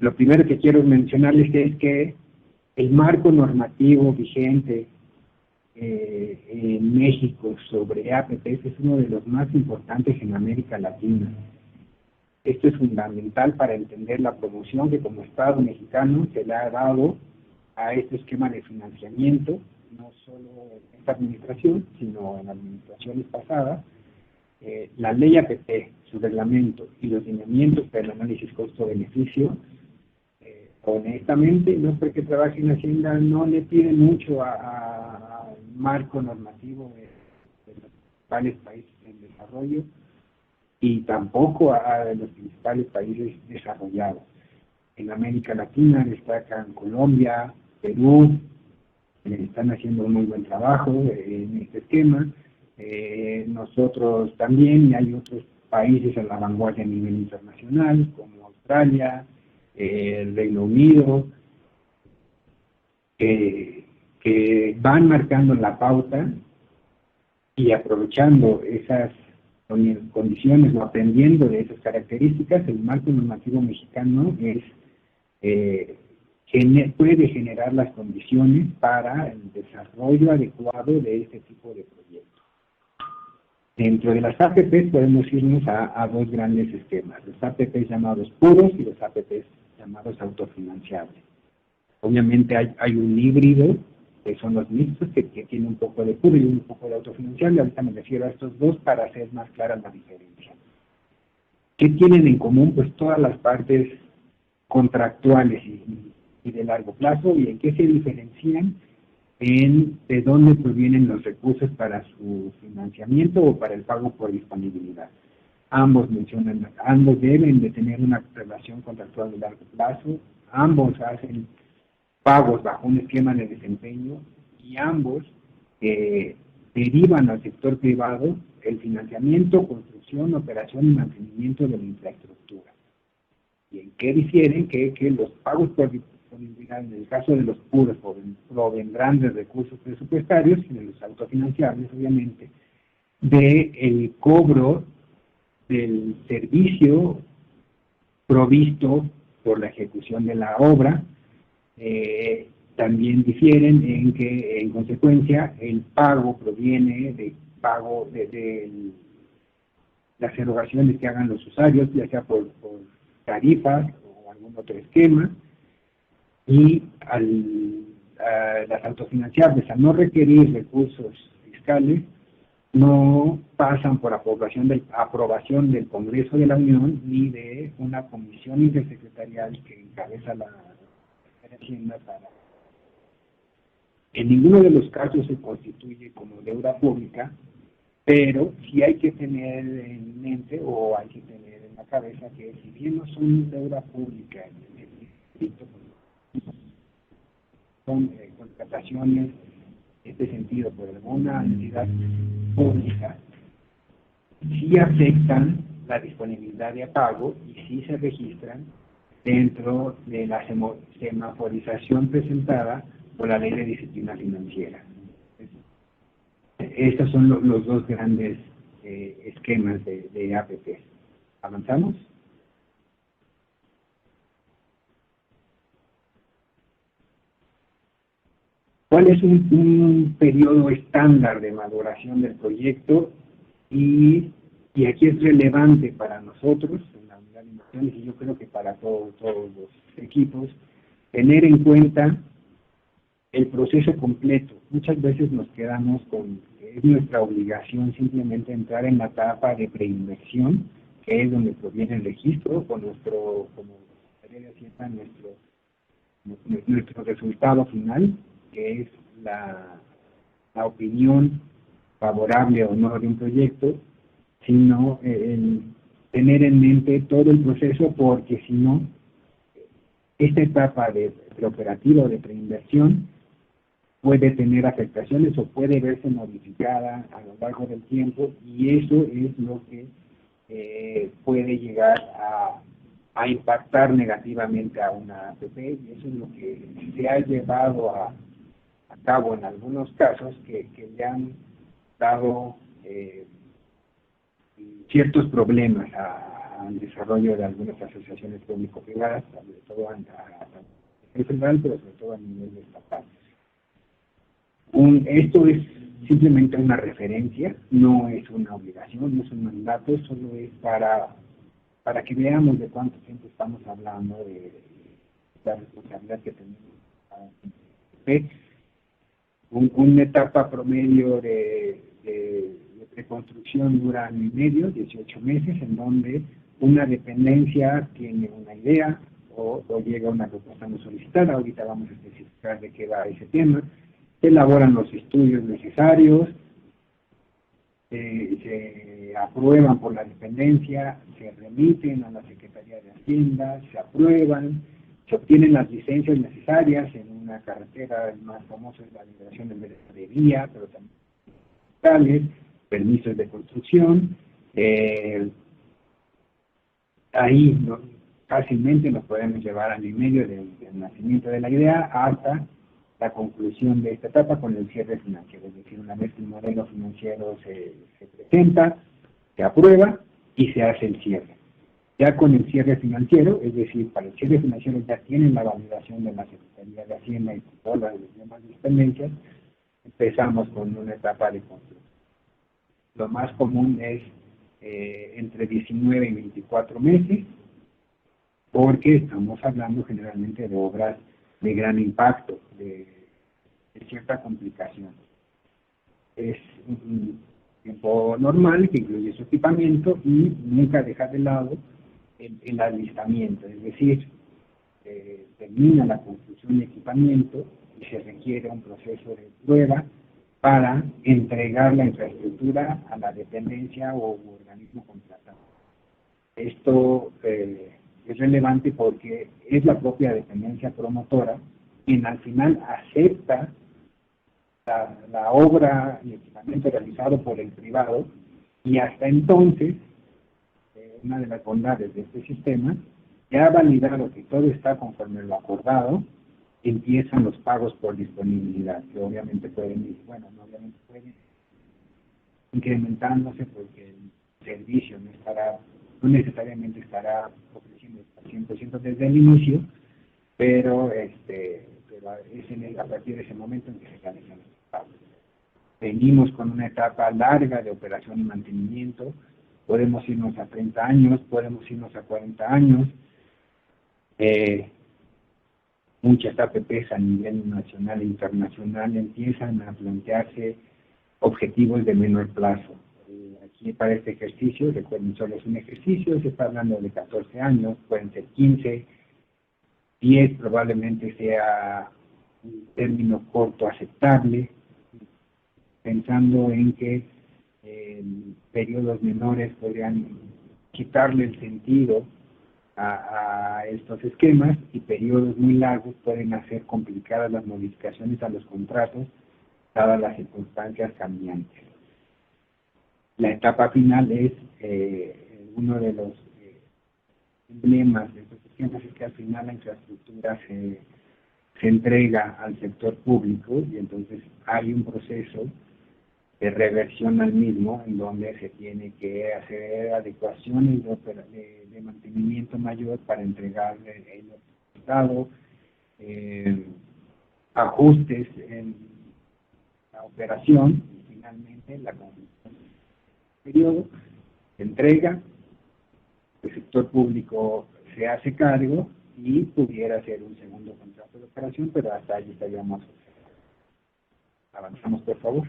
Speaker 5: Lo primero que quiero mencionarles es que el marco normativo vigente en México sobre APPs es uno de los más importantes en América Latina. Esto es fundamental para entender la promoción que como Estado mexicano se le ha dado a este esquema de financiamiento, no solo en esta administración, sino en administraciones pasadas. La ley APP, su reglamento y los lineamientos para el análisis costo-beneficio, honestamente, no porque trabaje en Hacienda, no le piden mucho al marco normativo de los principales países en desarrollo y tampoco a los principales países desarrollados. En América Latina destacan Colombia, Perú, están haciendo un muy buen trabajo en este esquema. Nosotros también, y hay otros países a la vanguardia a nivel internacional, como Australia, el Reino Unido, que van marcando la pauta y aprovechando esas condiciones o aprendiendo de esas características. El marco normativo mexicano puede generar las condiciones para el desarrollo adecuado de este tipo de proyectos. Dentro de las APPs podemos irnos a dos grandes esquemas, los APPs llamados puros y los APPs llamados autofinanciables. Obviamente hay un híbrido, que son los mixtos, que tiene un poco de puro y un poco de autofinanciable. Ahorita me refiero a estos dos para hacer más clara la diferencia. ¿Qué tienen en común? Pues todas las partes contractuales y de largo plazo, y en qué se diferencian, de dónde provienen los recursos para su financiamiento o para el pago por disponibilidad. Ambos deben de tener una relación contractual de largo plazo, ambos hacen pagos bajo un esquema de desempeño y ambos derivan al sector privado el financiamiento, construcción, operación y mantenimiento de la infraestructura. ¿Y en qué difieren? Que los pagos por disponibilidad, en el caso de los puros, provendrán de recursos presupuestarios, y de los autofinanciables, obviamente, del cobro del servicio provisto por la ejecución de la obra. También difieren en que, en consecuencia, el pago proviene de pago de las erogaciones que hagan los usuarios, ya sea por tarifas o algún otro esquema, y las autofinanciables, al no requerir recursos fiscales, no pasan por aprobación del Congreso de la Unión ni de una comisión intersecretarial que encabeza la Hacienda. En ninguno de los casos se constituye como deuda pública, pero sí hay que tener en mente o hay que tener en la cabeza que si bien no son deuda pública en el distrito, son contrataciones en este sentido por alguna entidad pública, sí afectan la disponibilidad de pago y sí se registran dentro de la semaforización presentada por la Ley de Disciplina Financiera. Estos son los dos grandes esquemas de APP. ¿Avanzamos? ¿Cuál es un periodo estándar de maduración del proyecto? Y aquí es relevante para nosotros, en la unidad de inversiones, y yo creo que para todos los equipos, tener en cuenta el proceso completo. Muchas veces nos quedamos con que es nuestra obligación simplemente entrar en la etapa de preinversión, que es donde proviene el registro, con como Secretaría de Hacienda, nuestro resultado final, que es la opinión favorable o no de un proyecto, sino el tener en mente todo el proceso, porque si no, esta etapa de preoperativa o de preinversión puede tener afectaciones o puede verse modificada a lo largo del tiempo, y eso es lo que puede llegar a impactar negativamente a una APP, y eso es lo que se ha llevado a cabo en algunos casos que le han dado ciertos problemas al desarrollo de algunas asociaciones público-privadas, sobre todo a nivel federal, pero sobre todo a nivel estatal. Esto es simplemente una referencia, no es una obligación, no es un mandato, solo es para que veamos de cuánto tiempo estamos hablando, de la responsabilidad que tenemos. Una etapa promedio de preconstrucción dura año y medio, 18 meses, en donde una dependencia tiene una idea o llega una propuesta no solicitada. Ahorita vamos a especificar de qué va ese tema. Se elaboran los estudios necesarios, se aprueban por la dependencia, se remiten a la Secretaría de Hacienda, se aprueban, Se obtienen las licencias necesarias en una carretera. El más famoso es la liberación de vía, pero también permisos de construcción. Ahí fácilmente nos podemos llevar año y medio del nacimiento de la idea hasta la conclusión de esta etapa con el cierre financiero. Es decir, una vez que el modelo financiero se presenta, se aprueba y se hace el cierre. Ya con el cierre financiero, es decir, para el cierre financiero ya tienen la validación de la Secretaría de Hacienda y todas las demás dependencias, empezamos con una etapa de construcción. Lo más común es entre 19 y 24 meses, porque estamos hablando generalmente de obras de gran impacto, de cierta complicación. Es un tiempo normal que incluye su equipamiento y nunca deja de lado el alistamiento, es decir, termina la construcción de equipamiento y se requiere un proceso de prueba para entregar la infraestructura a la dependencia o organismo contratado. Esto es relevante porque es la propia dependencia promotora quien al final acepta la obra y equipamiento realizado por el privado, y hasta entonces, una de las bondades de este sistema, ya ha validado que todo está conforme lo acordado, empiezan los pagos por disponibilidad, que obviamente pueden incrementándose porque el servicio no necesariamente estará ofreciendo al 100% desde el inicio, pero es a partir de ese momento en que se realizan los pagos. Venimos con una etapa larga de operación y mantenimiento. Podemos irnos a 30 años, podemos irnos a 40 años. Muchas APPs a nivel nacional e internacional empiezan a plantearse objetivos de menor plazo. Aquí para este ejercicio, recuerden, solo es un ejercicio, se está hablando de 14 años, pueden ser 15, 10 probablemente sea un término corto aceptable, pensando en que periodos menores podrían quitarle el sentido a estos esquemas, y periodos muy largos pueden hacer complicadas las modificaciones a los contratos dadas las circunstancias cambiantes. La etapa final es uno de los emblemas de estos esquemas, es que al final la infraestructura se entrega al sector público, y entonces hay un proceso de reversión al mismo, en donde se tiene que hacer adecuaciones de mantenimiento mayor para entregarle el resultado, ajustes en la operación, y finalmente la conclusión del periodo, se entrega, el sector público se hace cargo y pudiera ser un segundo contrato de operación, pero hasta allí estaríamos. Avanzamos, por favor.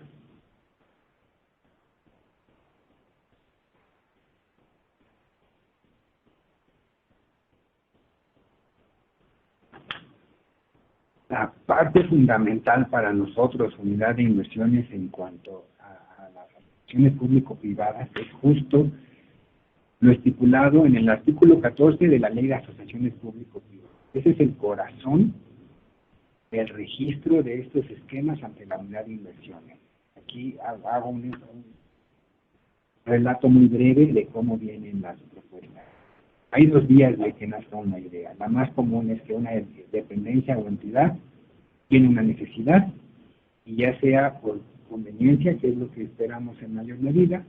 Speaker 5: La parte fundamental para nosotros, unidad de inversiones, en cuanto a las inversiones público-privadas, es justo lo estipulado en el artículo 14 de la Ley de Asociaciones Público-Privadas. Ese es el corazón del registro de estos esquemas ante la unidad de inversiones. Aquí hago un relato muy breve de cómo vienen las propuestas. Hay dos vías de que nazca una idea. La más común es que una dependencia o entidad tiene una necesidad, y ya sea por conveniencia, que es lo que esperamos en mayor medida,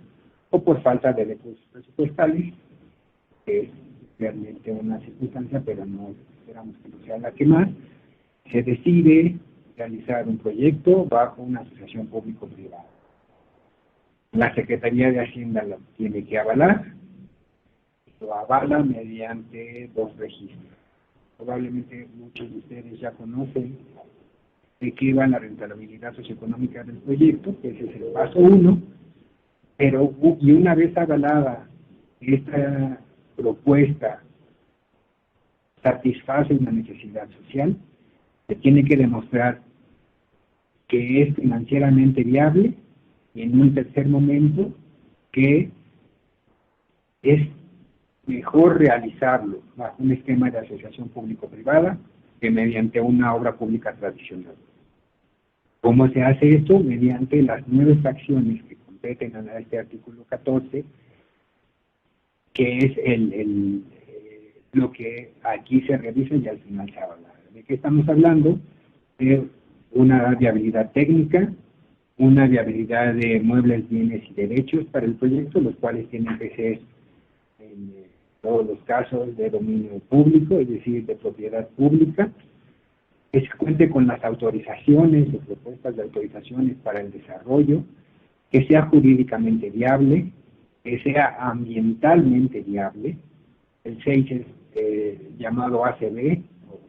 Speaker 5: o por falta de recursos presupuestales, que es realmente una circunstancia, pero no esperamos que no sea la que más, se decide realizar un proyecto bajo una asociación público-privada. La Secretaría de Hacienda lo tiene que avalar, lo avala mediante dos registros. Probablemente muchos de ustedes ya conocen de qué va la rentabilidad socioeconómica del proyecto, que ese es el paso 1, pero y una vez avalada esta propuesta satisface una necesidad social, se tiene que demostrar que es financieramente viable, y en un tercer momento que es mejor realizarlo bajo un esquema de asociación público-privada que mediante una obra pública tradicional. ¿Cómo se hace esto? Mediante las 9 fracciones que competen a este artículo 14, que es lo que aquí se revisa y al final se habla. ¿De qué estamos hablando? De una viabilidad técnica, una viabilidad de muebles, bienes y derechos para el proyecto, los cuales tienen que ser en todos los casos de dominio público, es decir, de propiedad pública, que se cuente con las autorizaciones o propuestas de autorizaciones para el desarrollo, que sea jurídicamente viable, que sea ambientalmente viable. El 6 es llamado ACB, o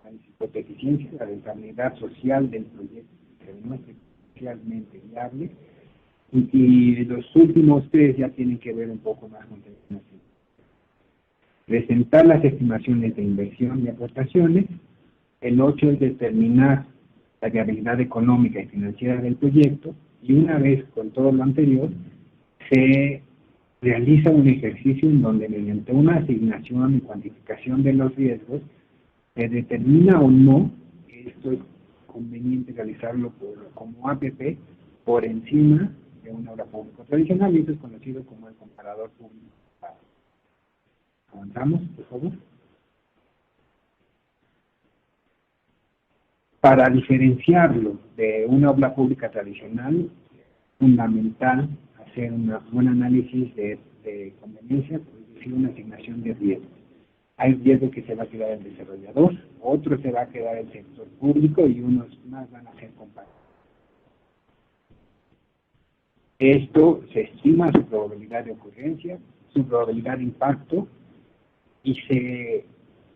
Speaker 5: análisis de eficiencia, la rentabilidad social del proyecto, que demuestre socialmente viable. Y los últimos 3 ya tienen que ver un poco más con estimación. Presentar las estimaciones de inversión y aportaciones. El 8 es determinar la viabilidad económica y financiera del proyecto, y una vez con todo lo anterior, se realiza un ejercicio en donde mediante una asignación y cuantificación de los riesgos, se determina o no que esto es conveniente realizarlo como APP por encima de una obra pública tradicional, y eso es conocido como el comparador público. Avanzamos, por favor. Para diferenciarlo de una obra pública tradicional, es fundamental hacer un análisis de conveniencia, es decir, una asignación de riesgos. Hay riesgo que se va a quedar el desarrollador, otro se va a quedar el sector público y unos más van a ser compartidos. Esto se estima su probabilidad de ocurrencia, su probabilidad de impacto, y se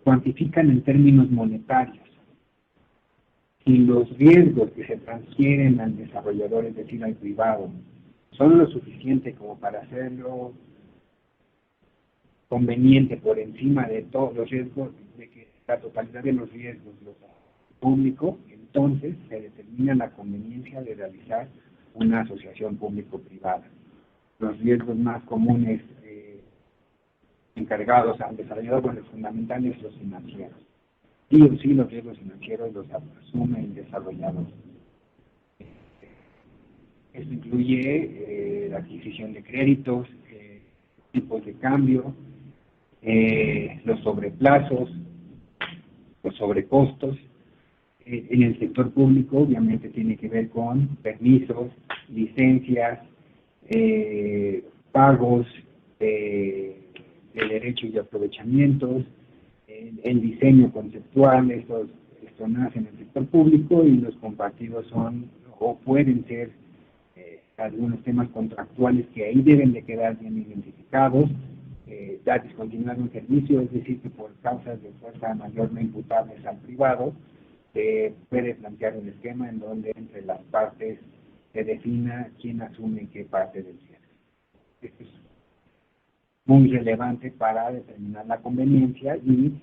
Speaker 5: cuantifican en términos monetarios. Si los riesgos que se transfieren al desarrollador, es decir, al privado, son lo suficiente como para hacerlo conveniente por encima de todos los riesgos, de que la totalidad de los riesgos los público, entonces se determina la conveniencia de realizar una asociación público-privada. Los riesgos más comunes encargados al desarrollador, bueno, fundamentales los financieros. Sí o sí, los riesgos financieros los asume el desarrollador. Esto incluye la adquisición de créditos, tipos de cambio, los sobreplazos, los sobrecostos. En el sector público, obviamente, tiene que ver con permisos, licencias, pagos de derechos y aprovechamientos, el diseño conceptual. Esto nace en el sector público, y los compartidos son o pueden ser algunos temas contractuales que ahí deben de quedar bien identificados. Ya discontinuar un servicio, es decir, que por causas de fuerza mayor no imputables al privado, se puede plantear un esquema en donde entre las partes se defina quién asume qué parte del riesgo. Esto es muy relevante para determinar la conveniencia, y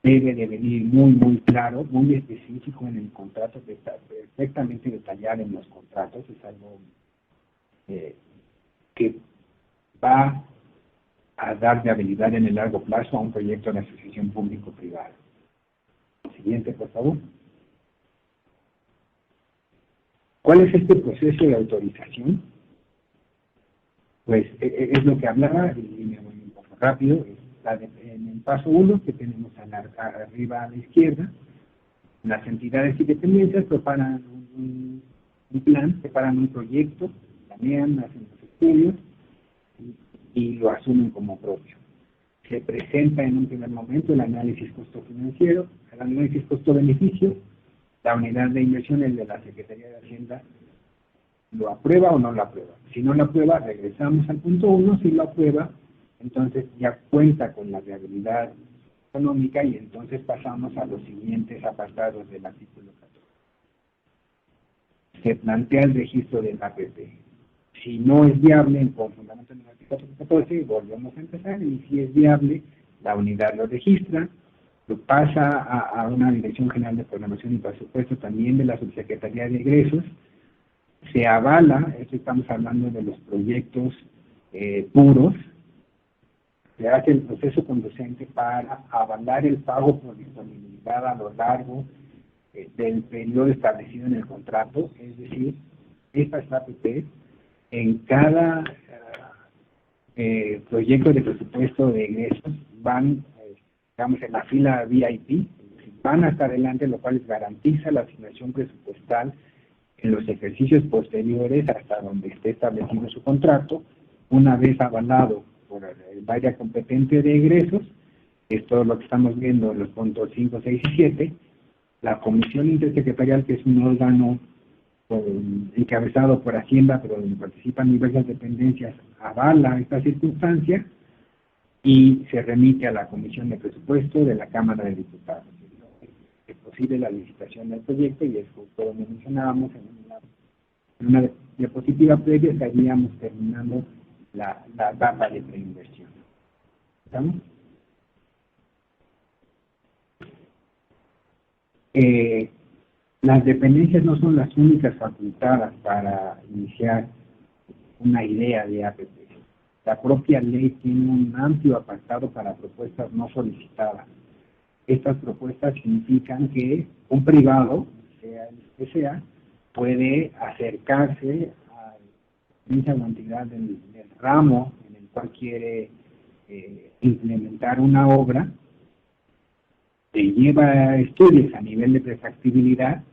Speaker 5: debe de venir muy claro, muy específico en el contrato, perfectamente detallado en los contratos. Es algo que va a dar viabilidad en el largo plazo a un proyecto de asociación público-privada. Siguiente, por favor. ¿Cuál es este proceso de autorización? Pues es lo que hablaba, y me voy un poco rápido. En el paso 1, que tenemos arriba a la izquierda, las entidades y dependencias preparan un plan, preparan un proyecto, planean, hacen los estudios y lo asumen como propio. Se presenta en un primer momento el análisis costo-financiero, el análisis costo-beneficio. La unidad de inversión, el de la Secretaría de Hacienda, lo aprueba o no lo aprueba. Si no lo aprueba, regresamos al punto 1. Si lo aprueba, entonces ya cuenta con la viabilidad económica, y entonces pasamos a los siguientes apartados del artículo 14. Se plantea el registro del APP. Si no es viable, con fundamento en el artículo 14, volvemos a empezar, y si es viable, la unidad lo registra, lo pasa a una Dirección General de Programación y Presupuesto, también de la Subsecretaría de Egresos. Se avala, esto estamos hablando de los proyectos puros, se hace el proceso conducente para avalar el pago por disponibilidad a lo largo del periodo establecido en el contrato, es decir, estas APP en cada proyecto de presupuesto de egresos van, digamos, en la fila VIP, van hasta adelante, lo cual les garantiza la asignación presupuestal en los ejercicios posteriores hasta donde esté establecido su contrato, una vez avalado por el área competente de egresos, esto es lo que estamos viendo en los puntos 5, 6 y 7, la Comisión Intersecretarial, que es un órgano encabezado por Hacienda, pero donde participan diversas dependencias, avala esta circunstancia y se remite a la Comisión de Presupuesto de la Cámara de Diputados. Es posible la licitación del proyecto y es justo donde mencionábamos en una diapositiva previa estaríamos terminando la etapa de preinversión. ¿Estamos? Las dependencias no son las únicas facultadas para iniciar una idea de APP. La propia ley tiene un amplio apartado para propuestas no solicitadas. Estas propuestas significan que un privado, sea el que sea, puede acercarse a la cantidad del ramo en el cual quiere implementar una obra, lleva estudios a nivel de prefactibilidad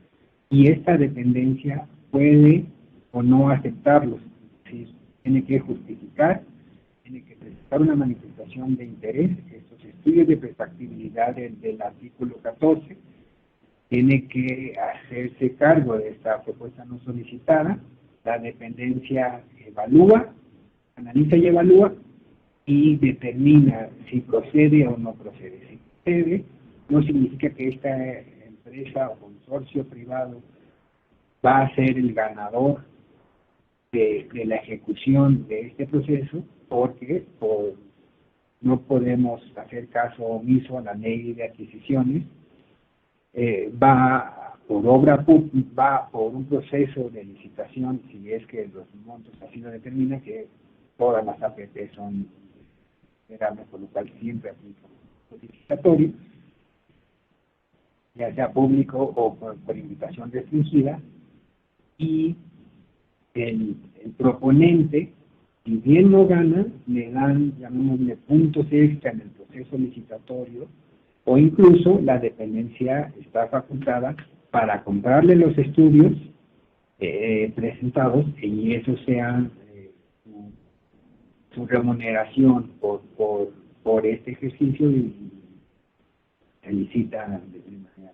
Speaker 5: y esta dependencia puede o no aceptarlos. Es decir, tiene que justificar, tiene que presentar una manifestación de interés. Estos estudios de prefactibilidad del artículo 14 tiene que hacerse cargo de esta propuesta no solicitada. La dependencia evalúa, analiza y evalúa y determina si procede o no procede. Si procede, no significa que esta empresa o consorcio privado va a ser el ganador de la ejecución de este proceso, porque no podemos hacer caso omiso a la ley de adquisiciones. Va por obra pública, va por un proceso de licitación, si es que los montos así lo determinan, que todas las APP son esperables, por lo cual siempre aplica un licitatorio, ya sea público o por invitación restringida, y el proponente, si bien no gana, le dan, llamémosle, puntos extra en el proceso licitatorio, o incluso la dependencia está facultada para comprarle los estudios presentados y eso sea su remuneración por este ejercicio y se licita de primera manera.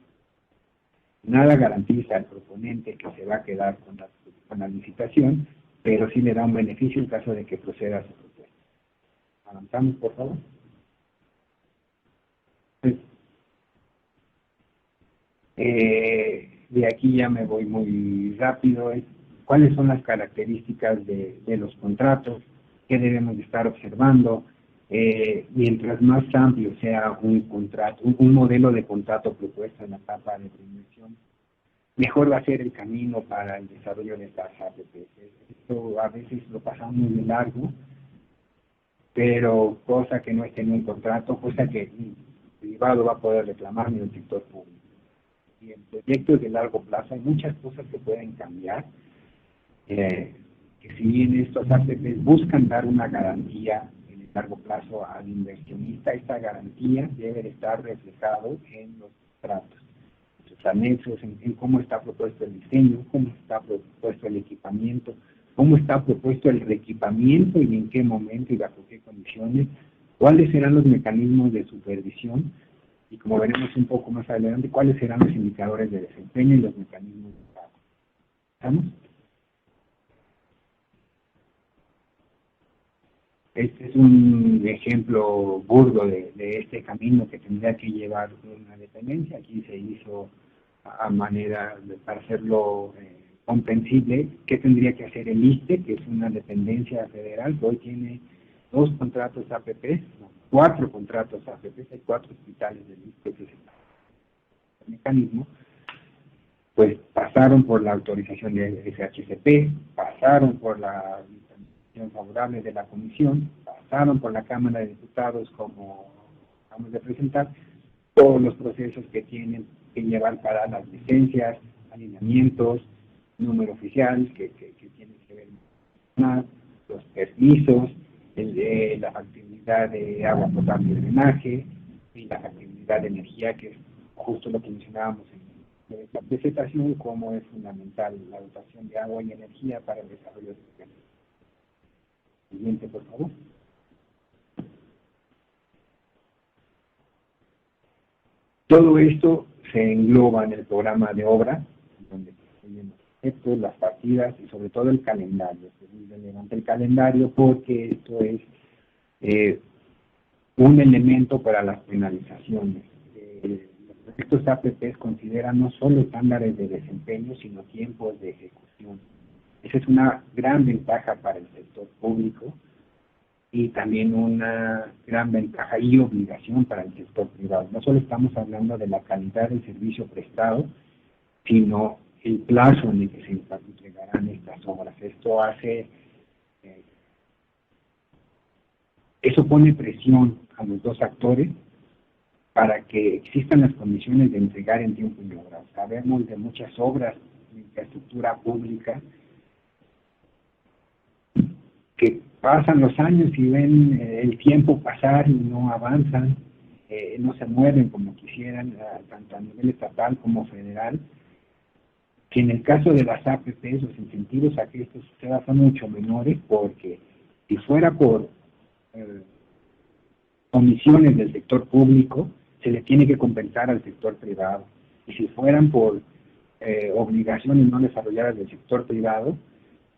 Speaker 5: Nada garantiza al proponente que se va a quedar con la licitación, pero sí le da un beneficio en caso de que proceda a su propuesta. Avanzamos, por favor. De aquí ya me voy muy rápido. ¿Cuáles son las características de los contratos? ¿Qué debemos de estar observando? Mientras más amplio sea un contrato, un modelo de contrato propuesto en la etapa de preinversión, mejor va a ser el camino para el desarrollo de estas APP. Esto a veces lo pasamos muy de largo, pero cosa que no esté en un contrato, cosa que el privado va a poder reclamar ni el sector público. Y en proyectos de largo plazo hay muchas cosas que pueden cambiar, que si bien estos APP buscan dar una garantía en el largo plazo al inversionista, esta garantía debe estar reflejado en los contratos, en sus anexos, en cómo está propuesto el diseño, cómo está propuesto el equipamiento, cómo está propuesto el reequipamiento y en qué momento y bajo qué condiciones, cuáles serán los mecanismos de supervisión y, como veremos un poco más adelante, cuáles serán los indicadores de desempeño y los mecanismos de pago. ¿Estamos? Este es un ejemplo burdo de este camino que tendría que llevar una dependencia. Aquí se hizo a manera para hacerlo comprensible qué tendría que hacer el ISSSTE, que es una dependencia federal que hoy tiene 2 contratos APP, 4 contratos APP, hay 4 hospitales del ISSSTE, que es el mecanismo. Pues pasaron por la autorización de SHCP, pasaron por la calificación favorable de la comisión, pasaron por la Cámara de Diputados, como acabamos de presentar, todos los procesos que tienen que llevar para las licencias, alineamientos, número oficial que tienen que ver más, los permisos, la factibilidad de agua potable y drenaje, y la factibilidad de energía, que es justo lo que mencionábamos en esta presentación, cómo es fundamental la dotación de agua y energía para el desarrollo del sistema. Siguiente, por favor. Todo esto se engloba en el programa de obra, donde incluyen los proyectos, las partidas y sobre todo el calendario. Es muy relevante el calendario porque esto es un elemento para las penalizaciones. Estos APPs consideran no solo estándares de desempeño, sino tiempos de ejecución. Esa es una gran ventaja para el sector público y también una gran ventaja y obligación para el sector privado. No solo estamos hablando de la calidad del servicio prestado, sino el plazo en el que se entregarán estas obras. Esto hace, eso pone presión a los dos actores para que existan las condiciones de entregar en tiempo y obra. Sabemos de muchas obras de infraestructura pública que pasan los años y ven el tiempo pasar y no avanzan, no se mueven como quisieran, tanto a nivel estatal como federal, que en el caso de las APPs los incentivos a que esto suceda son mucho menores, porque si fuera por comisiones del sector público, se le tiene que compensar al sector privado. Y si fueran por obligaciones no desarrolladas del sector privado,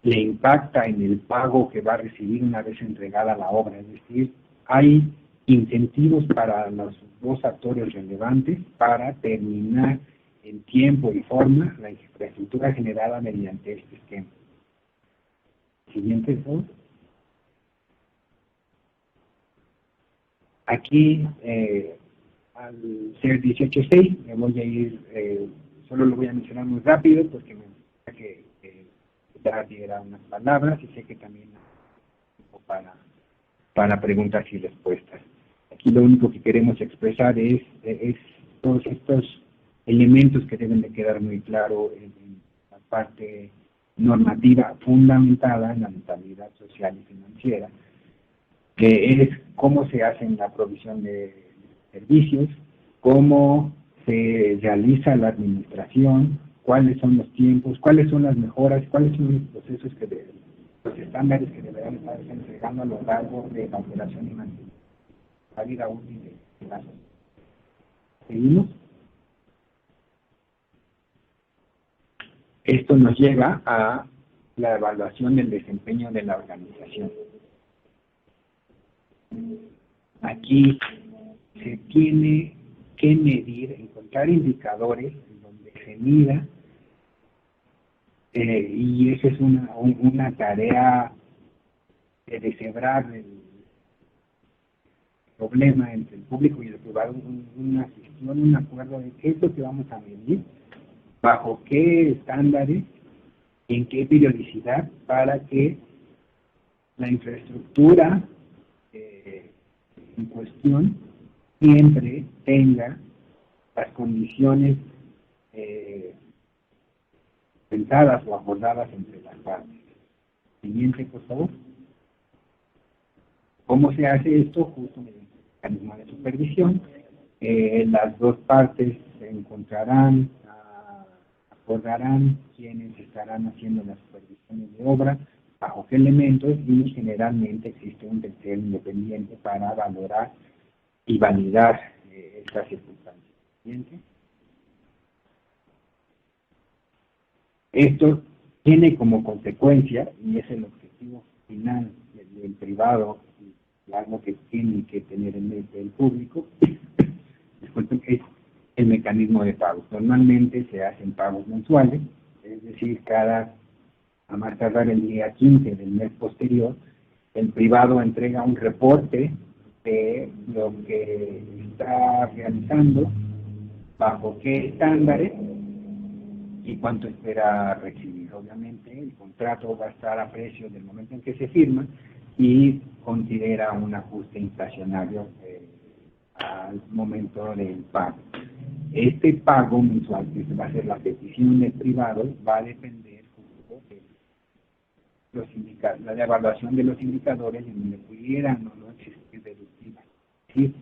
Speaker 5: le impacta en el pago que va a recibir una vez entregada la obra. Es decir, hay incentivos para los dos actores relevantes para terminar en tiempo y forma la infraestructura generada mediante este esquema. Siguiente, por favor. Aquí, al ser 18.6, me voy a ir, solo lo voy a mencionar muy rápido porque me gusta que ya diera unas palabras y sé que también para preguntas y respuestas. Aquí lo único que queremos expresar es todos estos elementos que deben de quedar muy claro en la parte normativa fundamentada en la rentabilidad social y financiera, que es cómo se hace la provisión de servicios, cómo se realiza la administración, cuáles son los tiempos, cuáles son las mejoras, cuáles son los procesos los estándares que deberán estar entregando a lo largo de la operación y mantenimiento, la vida útil de la sociedad. ¿Seguimos? Esto nos lleva a la evaluación del desempeño de la organización. Aquí se tiene que medir, encontrar indicadores en donde se mida, y esa es una tarea de deshebrar el problema entre el público y el privado, una gestión, un acuerdo de qué es lo que vamos a medir, bajo qué estándares, en qué periodicidad, para que la infraestructura en cuestión siempre tenga las condiciones pensadas o acordadas entre las partes. Siguiente, por favor. ¿Cómo se hace esto? Justo mediante el mecanismo de supervisión. Las dos partes se encontrarán, acordarán quiénes estarán haciendo las supervisiones de obra, bajo qué elementos, y generalmente existe un tercero independiente para valorar y validar estas circunstancias. Siguiente. Esto tiene como consecuencia, y es el objetivo final del privado, y algo que tiene que tener en mente el público, disculpen, es el mecanismo de pagos. Normalmente se hacen pagos mensuales, es decir, a más tardar el día 15 del mes posterior, el privado entrega un reporte de lo que está realizando, bajo qué estándares y cuánto espera recibir. Obviamente el contrato va a estar a precio del momento en que se firma y considera un ajuste inflacionario al momento del pago. Este pago mensual, que va a ser la petición del privado, va a depender justo de la evaluación de los indicadores en donde pudieran o no existir deductivas. Es decir,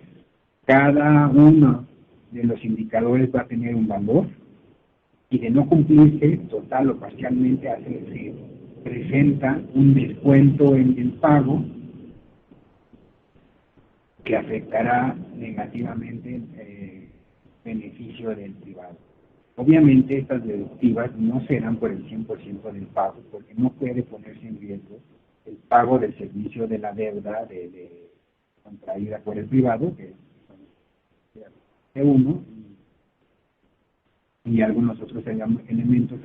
Speaker 5: cada uno de los indicadores va a tener un valor y de no cumplirse total o parcialmente se presenta un descuento en el pago que afectará negativamente el beneficio del privado. Obviamente estas deductivas no serán por el 100% del pago, porque no puede ponerse en riesgo el pago del servicio de la deuda contraída por el privado, que es uno, y algunos otros elementos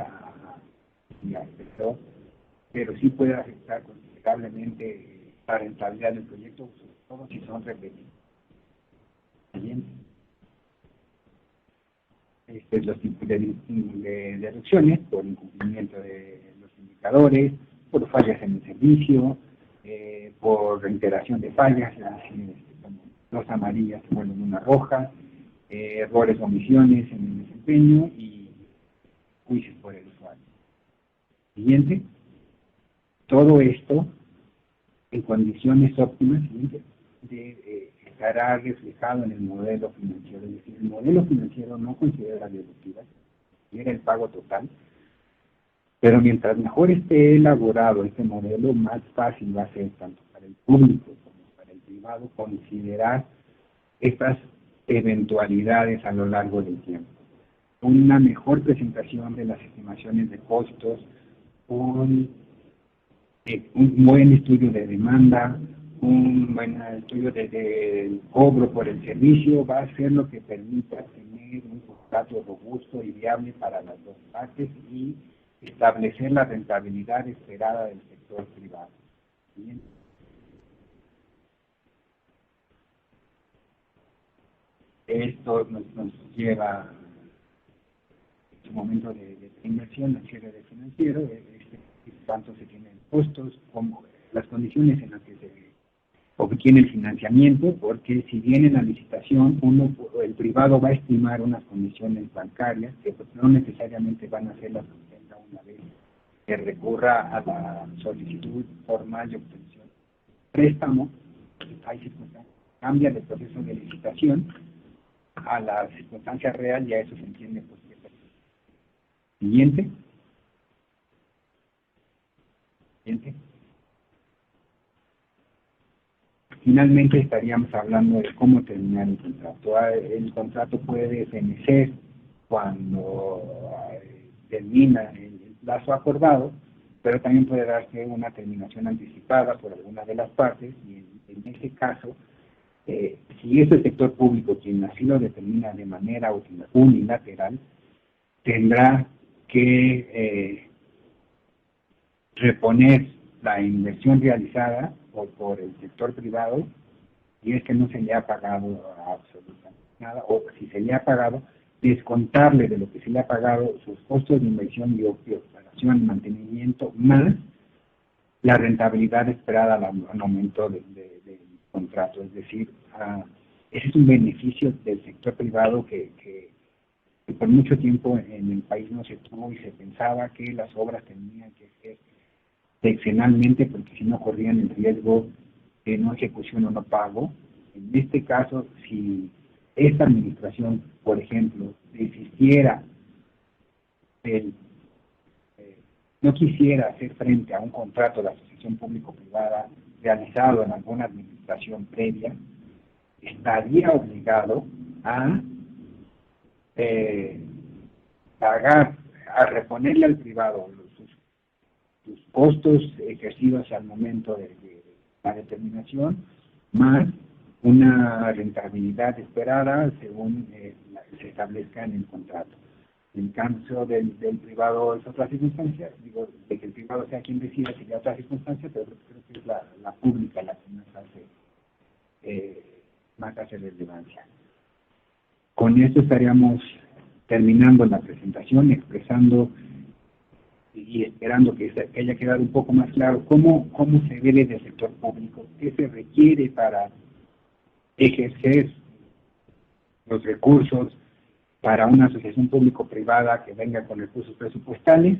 Speaker 5: pero sí puede afectar considerablemente la rentabilidad del proyecto, sobre todo si son repetidos. Los tipos de deducciones por incumplimiento de los indicadores, por fallas en el servicio, por reiteración de fallas, como dos amarillas se vuelven una roja, errores o omisiones en el desempeño y juicios por el usuario. Siguiente. Todo esto en condiciones óptimas estará reflejado en el modelo financiero. Es decir, el modelo financiero no considera deductivas, considera el pago total, pero mientras mejor esté elaborado este modelo, más fácil va a ser tanto para el público como para el privado considerar estas eventualidades a lo largo del tiempo. Una mejor presentación de las estimaciones de costos, un buen estudio de demanda, un buen estudio de cobro por el servicio va a ser lo que permita tener un contrato robusto y viable para las dos partes y establecer la rentabilidad esperada del sector privado. Bien. Esto nos lleva en su momento de inversión, al cierre de financiero, cuánto se tienen costos, como las condiciones en las que se obtiene el financiamiento, porque si bien en la licitación el privado va a estimar unas condiciones bancarias que no necesariamente van a ser las que obtenga una vez que recurra a la solicitud formal de obtención préstamo, hay circunstancias, cambia el proceso de licitación a la circunstancia real y a eso se entiende pues. Siguiente. Finalmente estaríamos hablando de cómo terminar el contrato. El contrato puede fenecer cuando termina el plazo acordado, pero también puede darse una terminación anticipada por alguna de las partes y en ese caso, si es el sector público quien así lo determina de manera unilateral, tendrá que reponer la inversión realizada por el sector privado y es que no se le ha pagado absolutamente nada, o si se le ha pagado, descontarle de lo que se le ha pagado sus costos de inversión y operación y mantenimiento, más la rentabilidad esperada al aumento del contrato. Es decir, ese es un beneficio del sector privado que por mucho tiempo en el país no se tuvo y se pensaba que las obras tenían que ser seccionalmente porque si no corrían el riesgo de no ejecución o no pago. En este caso, si esta administración, por ejemplo, desistiera no quisiera hacer frente a un contrato de asociación público-privada realizado en alguna administración previa, estaría obligado a pagar, a reponerle al privado sus costos ejercidos al momento de la determinación, más una rentabilidad esperada según se establezca en el contrato. En caso del privado es otra circunstancia, digo, de que el privado sea quien decida sería otra circunstancia, pero creo que es la pública la que más hace relevancia. Con esto estaríamos terminando la presentación, expresando y esperando que haya quedado un poco más claro cómo se ve desde el sector público, qué se requiere para ejercer los recursos para una asociación público-privada que venga con recursos presupuestales,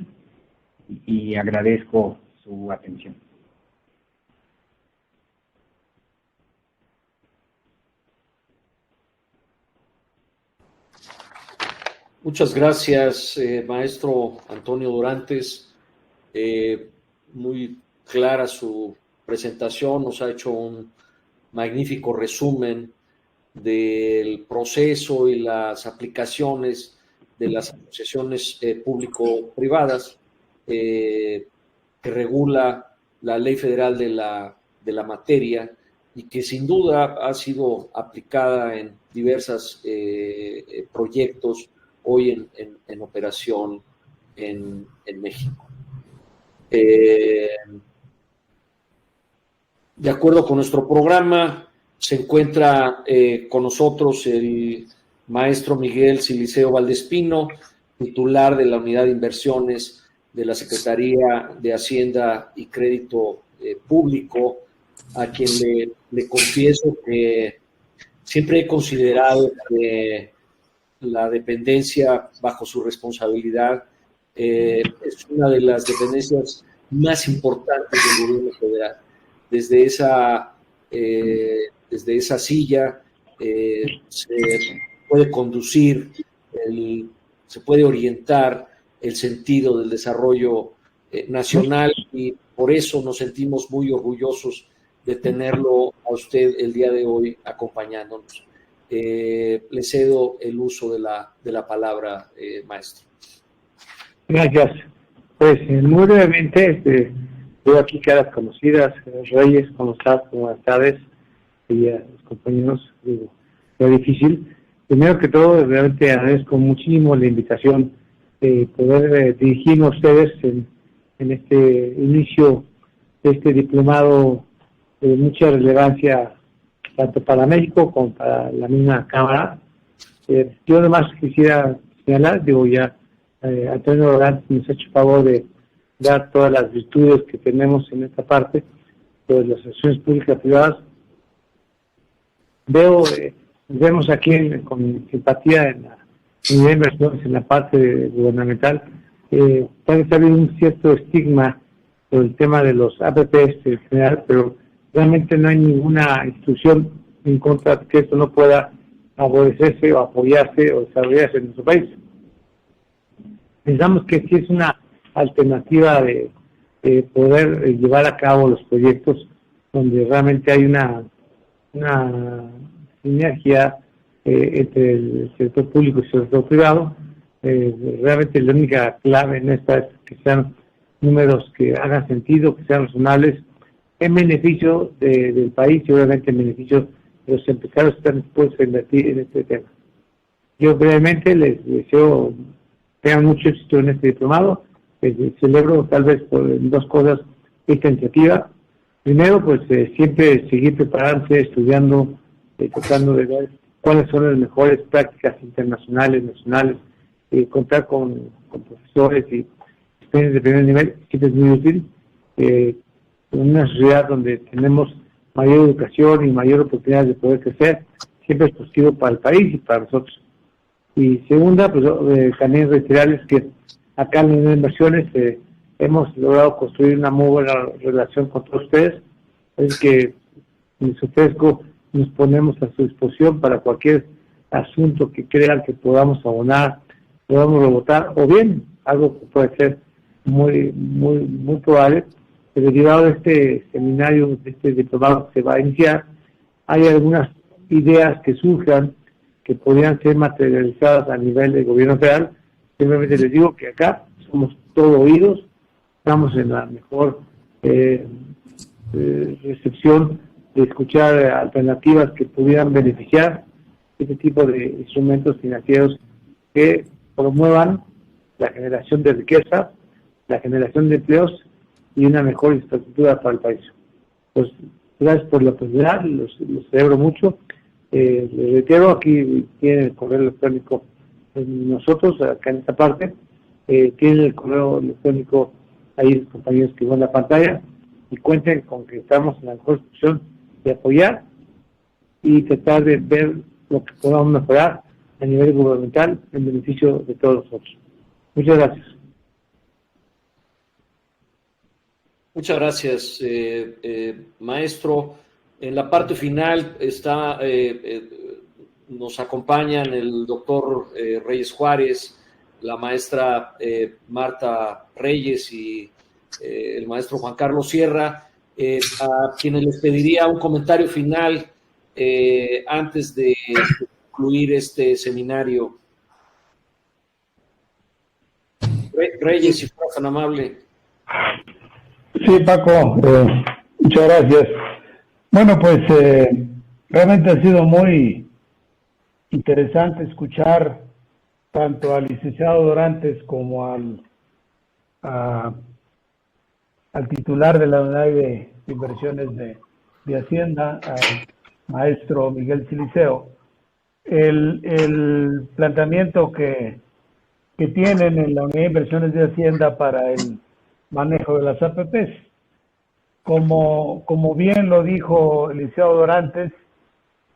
Speaker 5: y agradezco su atención.
Speaker 2: Muchas gracias, maestro Antonio Dorantes. Muy clara su presentación, nos ha hecho un magnífico resumen del proceso y las aplicaciones de las asociaciones público-privadas que regula la Ley Federal de la materia y que sin duda ha sido aplicada en diversos proyectos hoy en operación en México. De acuerdo con nuestro programa, se encuentra con nosotros el maestro Miguel Siliceo Valdespino, titular de la Unidad de Inversiones de la Secretaría de Hacienda y Crédito Público, a quien le confieso que siempre he considerado que la dependencia bajo su responsabilidad es una de las dependencias más importantes del gobierno federal. Desde esa silla se puede conducir, se puede orientar el sentido del desarrollo nacional, y por eso nos sentimos muy orgullosos de tenerlo a usted el día de hoy acompañándonos. Le cedo el uso de la palabra, maestro.
Speaker 3: Gracias. Pues muy brevemente, veo aquí caras conocidas. Reyes, ¿cómo estás? Buenas tardes. Y a los compañeros, digo, es difícil. Primero que todo, realmente agradezco muchísimo la invitación de poder dirigirnos a ustedes en este inicio de este diplomado de mucha relevancia tanto para México como para la misma Cámara. Yo además quisiera señalar, Antonio Dorantes nos ha hecho favor de dar todas las virtudes que tenemos en esta parte, de las asociaciones públicas privadas. Vemos aquí con simpatía en la unidad de inversiones, en la parte gubernamental. Parece haber un cierto estigma por el tema de los APPs en general, pero realmente no hay ninguna institución en contra de que esto no pueda favorecerse o apoyarse o desarrollarse en nuestro país. Pensamos que sí es una alternativa de poder llevar a cabo los proyectos donde realmente hay una sinergia entre el sector público y el sector privado. Realmente la única clave en esta es que sean números que hagan sentido, que sean razonables, en beneficio del país y obviamente en beneficio de los empresarios que están dispuestos a invertir en este tema. Yo brevemente les deseo tengan mucho éxito en este diplomado. Celebro tal vez por dos cosas esta iniciativa. Primero, pues siempre seguir preparándose, estudiando, tratando de ver cuáles son las mejores prácticas internacionales, nacionales, contar con profesores y experiencias de primer nivel, siempre es muy útil. En una sociedad donde tenemos mayor educación y mayor oportunidad de poder crecer, siempre es positivo para el país y para nosotros. Y segunda, pues también reiterarles que acá en las inversiones hemos logrado construir una muy buena relación con todos ustedes. Es que les ofrezco, nos ponemos a su disposición para cualquier asunto que crean que podamos abonar, podamos rebotar, o bien algo que puede ser muy probable, que derivado de este seminario, de este diplomado que se va a iniciar, hay algunas ideas que surjan que podrían ser materializadas a nivel del gobierno federal. Simplemente les digo que acá somos todo oídos, estamos en la mejor recepción de escuchar alternativas que pudieran beneficiar este tipo de instrumentos financieros que promuevan la generación de riqueza, la generación de empleos y una mejor infraestructura para el país. Pues gracias por la oportunidad, los celebro mucho. Les reitero, aquí tienen el correo electrónico nosotros, acá en esta parte, tienen el correo electrónico ahí los compañeros que ven en la pantalla, y cuenten con que estamos en la mejor posición de apoyar y tratar de ver lo que podamos mejorar a nivel gubernamental en beneficio de todos nosotros. Muchas gracias.
Speaker 2: Muchas gracias, maestro. En la parte final nos acompañan el doctor Reyes Juárez, la maestra Marta Reyes y el maestro Juan Carlos Sierra, a quienes les pediría un comentario final antes de concluir este seminario. Reyes, si fuera tan amable.
Speaker 3: Sí, Paco, muchas gracias. Bueno, pues realmente ha sido muy interesante escuchar tanto al licenciado Dorantes como al titular de la unidad de inversiones de Hacienda, al maestro Miguel Siliceo, el planteamiento que tienen en la unidad de inversiones de Hacienda para el manejo de las APPs. Como bien lo dijo el licenciado Dorantes,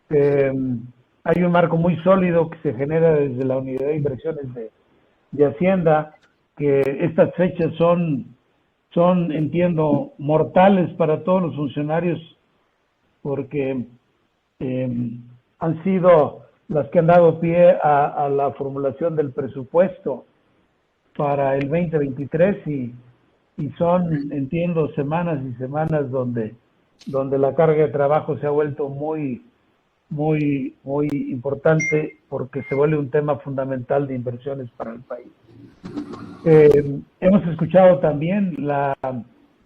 Speaker 3: hay un marco muy sólido que se genera desde la unidad de inversiones de Hacienda, que estas fechas son, entiendo, mortales para todos los funcionarios, porque han sido las que han dado pie a la formulación del presupuesto para el 2023 y son, entiendo, semanas y semanas donde la carga de trabajo se ha vuelto muy importante, porque se vuelve un tema fundamental de inversiones para el país. Hemos escuchado también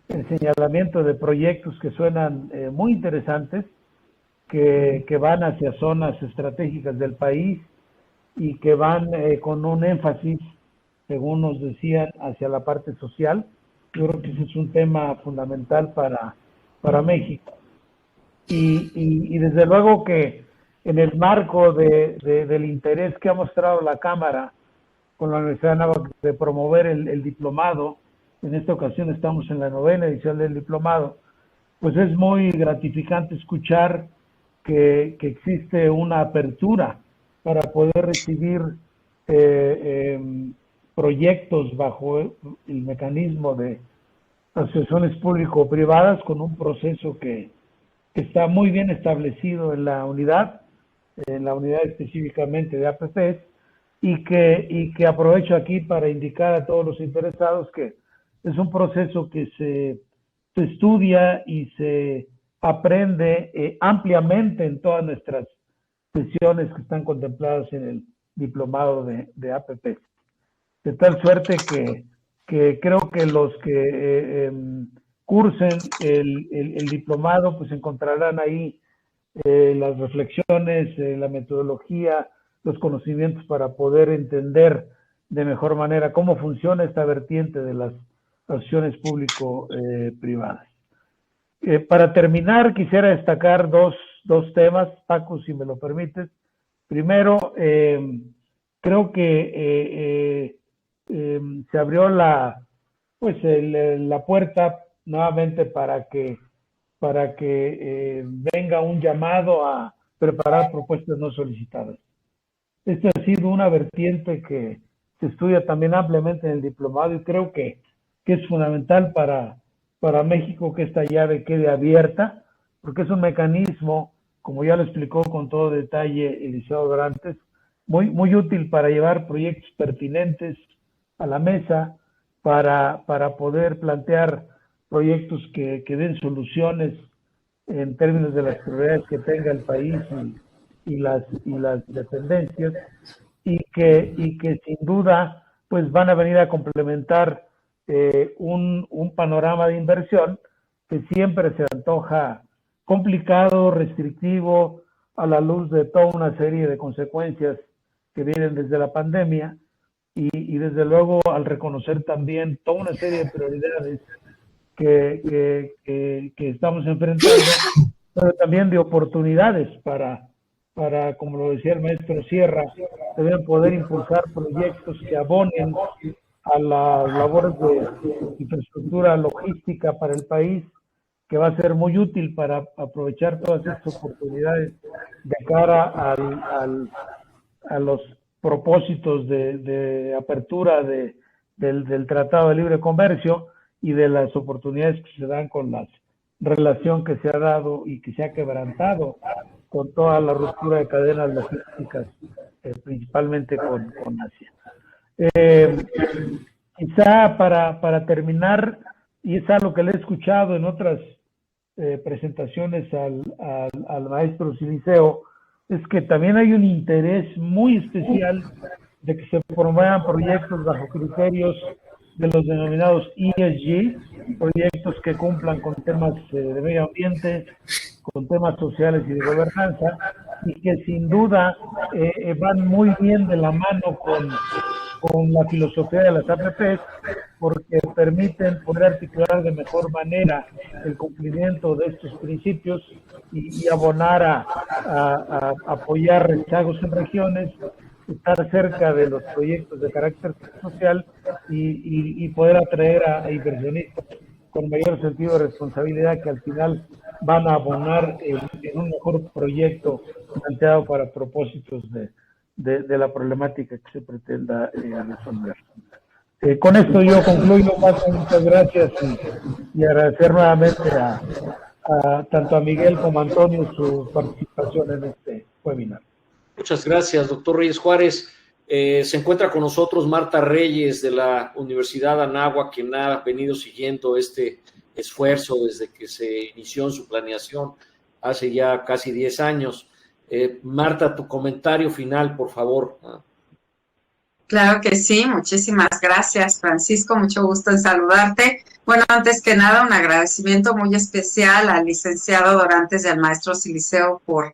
Speaker 3: el señalamiento de proyectos que suenan muy interesantes, que van hacia zonas estratégicas del país y que van con un énfasis, según nos decían, hacia la parte social. Yo creo que ese es un tema fundamental para México. Y desde luego que en el marco del interés que ha mostrado la Cámara con la Universidad de Anáhuac de promover el diplomado, en esta ocasión estamos en la 9ª edición del diplomado, pues es muy gratificante escuchar que existe una apertura para poder recibir proyectos bajo el mecanismo de asociaciones público-privadas, con un proceso que está muy bien establecido en la unidad específicamente de APPs, y que aprovecho aquí para indicar a todos los interesados que es un proceso que se estudia y se aprende ampliamente en todas nuestras sesiones que están contempladas en el diplomado de APPs. De tal suerte que creo que los que cursen el diplomado pues encontrarán ahí las reflexiones, la metodología, los conocimientos para poder entender de mejor manera cómo funciona esta vertiente de las acciones público-privadas. Para terminar, quisiera destacar dos temas, Paco, si me lo permites. Primero, creo que se abrió la puerta nuevamente para que venga un llamado a preparar propuestas no solicitadas. Esta ha sido una vertiente que se estudia también ampliamente en el diplomado, y creo que es fundamental para México que esta llave quede abierta, porque es un mecanismo, como ya lo explicó con todo detalle el licenciado Dorantes, muy útil para llevar proyectos pertinentes a la mesa, para poder plantear proyectos que den soluciones en términos de las prioridades que tenga el país y las dependencias, y que sin duda pues van a venir a complementar un panorama de inversión que siempre se antoja complicado, restrictivo, a la luz de toda una serie de consecuencias que vienen desde la pandemia, y desde luego al reconocer también toda una serie de prioridades que estamos enfrentando, pero también de oportunidades para para, como lo decía el maestro Sierra, deben poder impulsar proyectos que abonen a las labores de infraestructura logística para el país, que va a ser muy útil para aprovechar todas estas oportunidades de cara a los propósitos de apertura del Tratado de Libre Comercio y de las oportunidades que se dan con la relación que se ha dado y que se ha quebrantado con toda la ruptura de cadenas logísticas, principalmente con Asia. Quizá para terminar, y es algo que le he escuchado en otras presentaciones al maestro Siliceo, es que también hay un interés muy especial de que se promuevan proyectos bajo criterios de los denominados ESG, proyectos que cumplan con temas de medio ambiente, con temas sociales y de gobernanza, y que sin duda van muy bien de la mano con la filosofía de las APPs, porque permiten poder articular de mejor manera el cumplimiento de estos principios y abonar a apoyar rezagos en regiones, estar cerca de los proyectos de carácter social y poder atraer a inversionistas con mayor sentido de responsabilidad, que al final van a abonar en un mejor proyecto planteado para propósitos de la problemática que se pretenda resolver. Con esto yo concluyo, Paco, muchas gracias y agradecer nuevamente tanto a Miguel como a Antonio su participación en este webinar.
Speaker 2: Muchas gracias, doctor Reyes Juárez. Se encuentra con nosotros Marta Reyes de la Universidad Anáhuac, quien ha venido siguiendo este esfuerzo desde que se inició en su planeación hace ya casi 10 años. Marta, tu comentario final, por favor.
Speaker 6: Claro que sí, muchísimas gracias, Francisco, mucho gusto en saludarte. Bueno, antes que nada, un agradecimiento muy especial al licenciado Dorantes y al maestro Siliceo por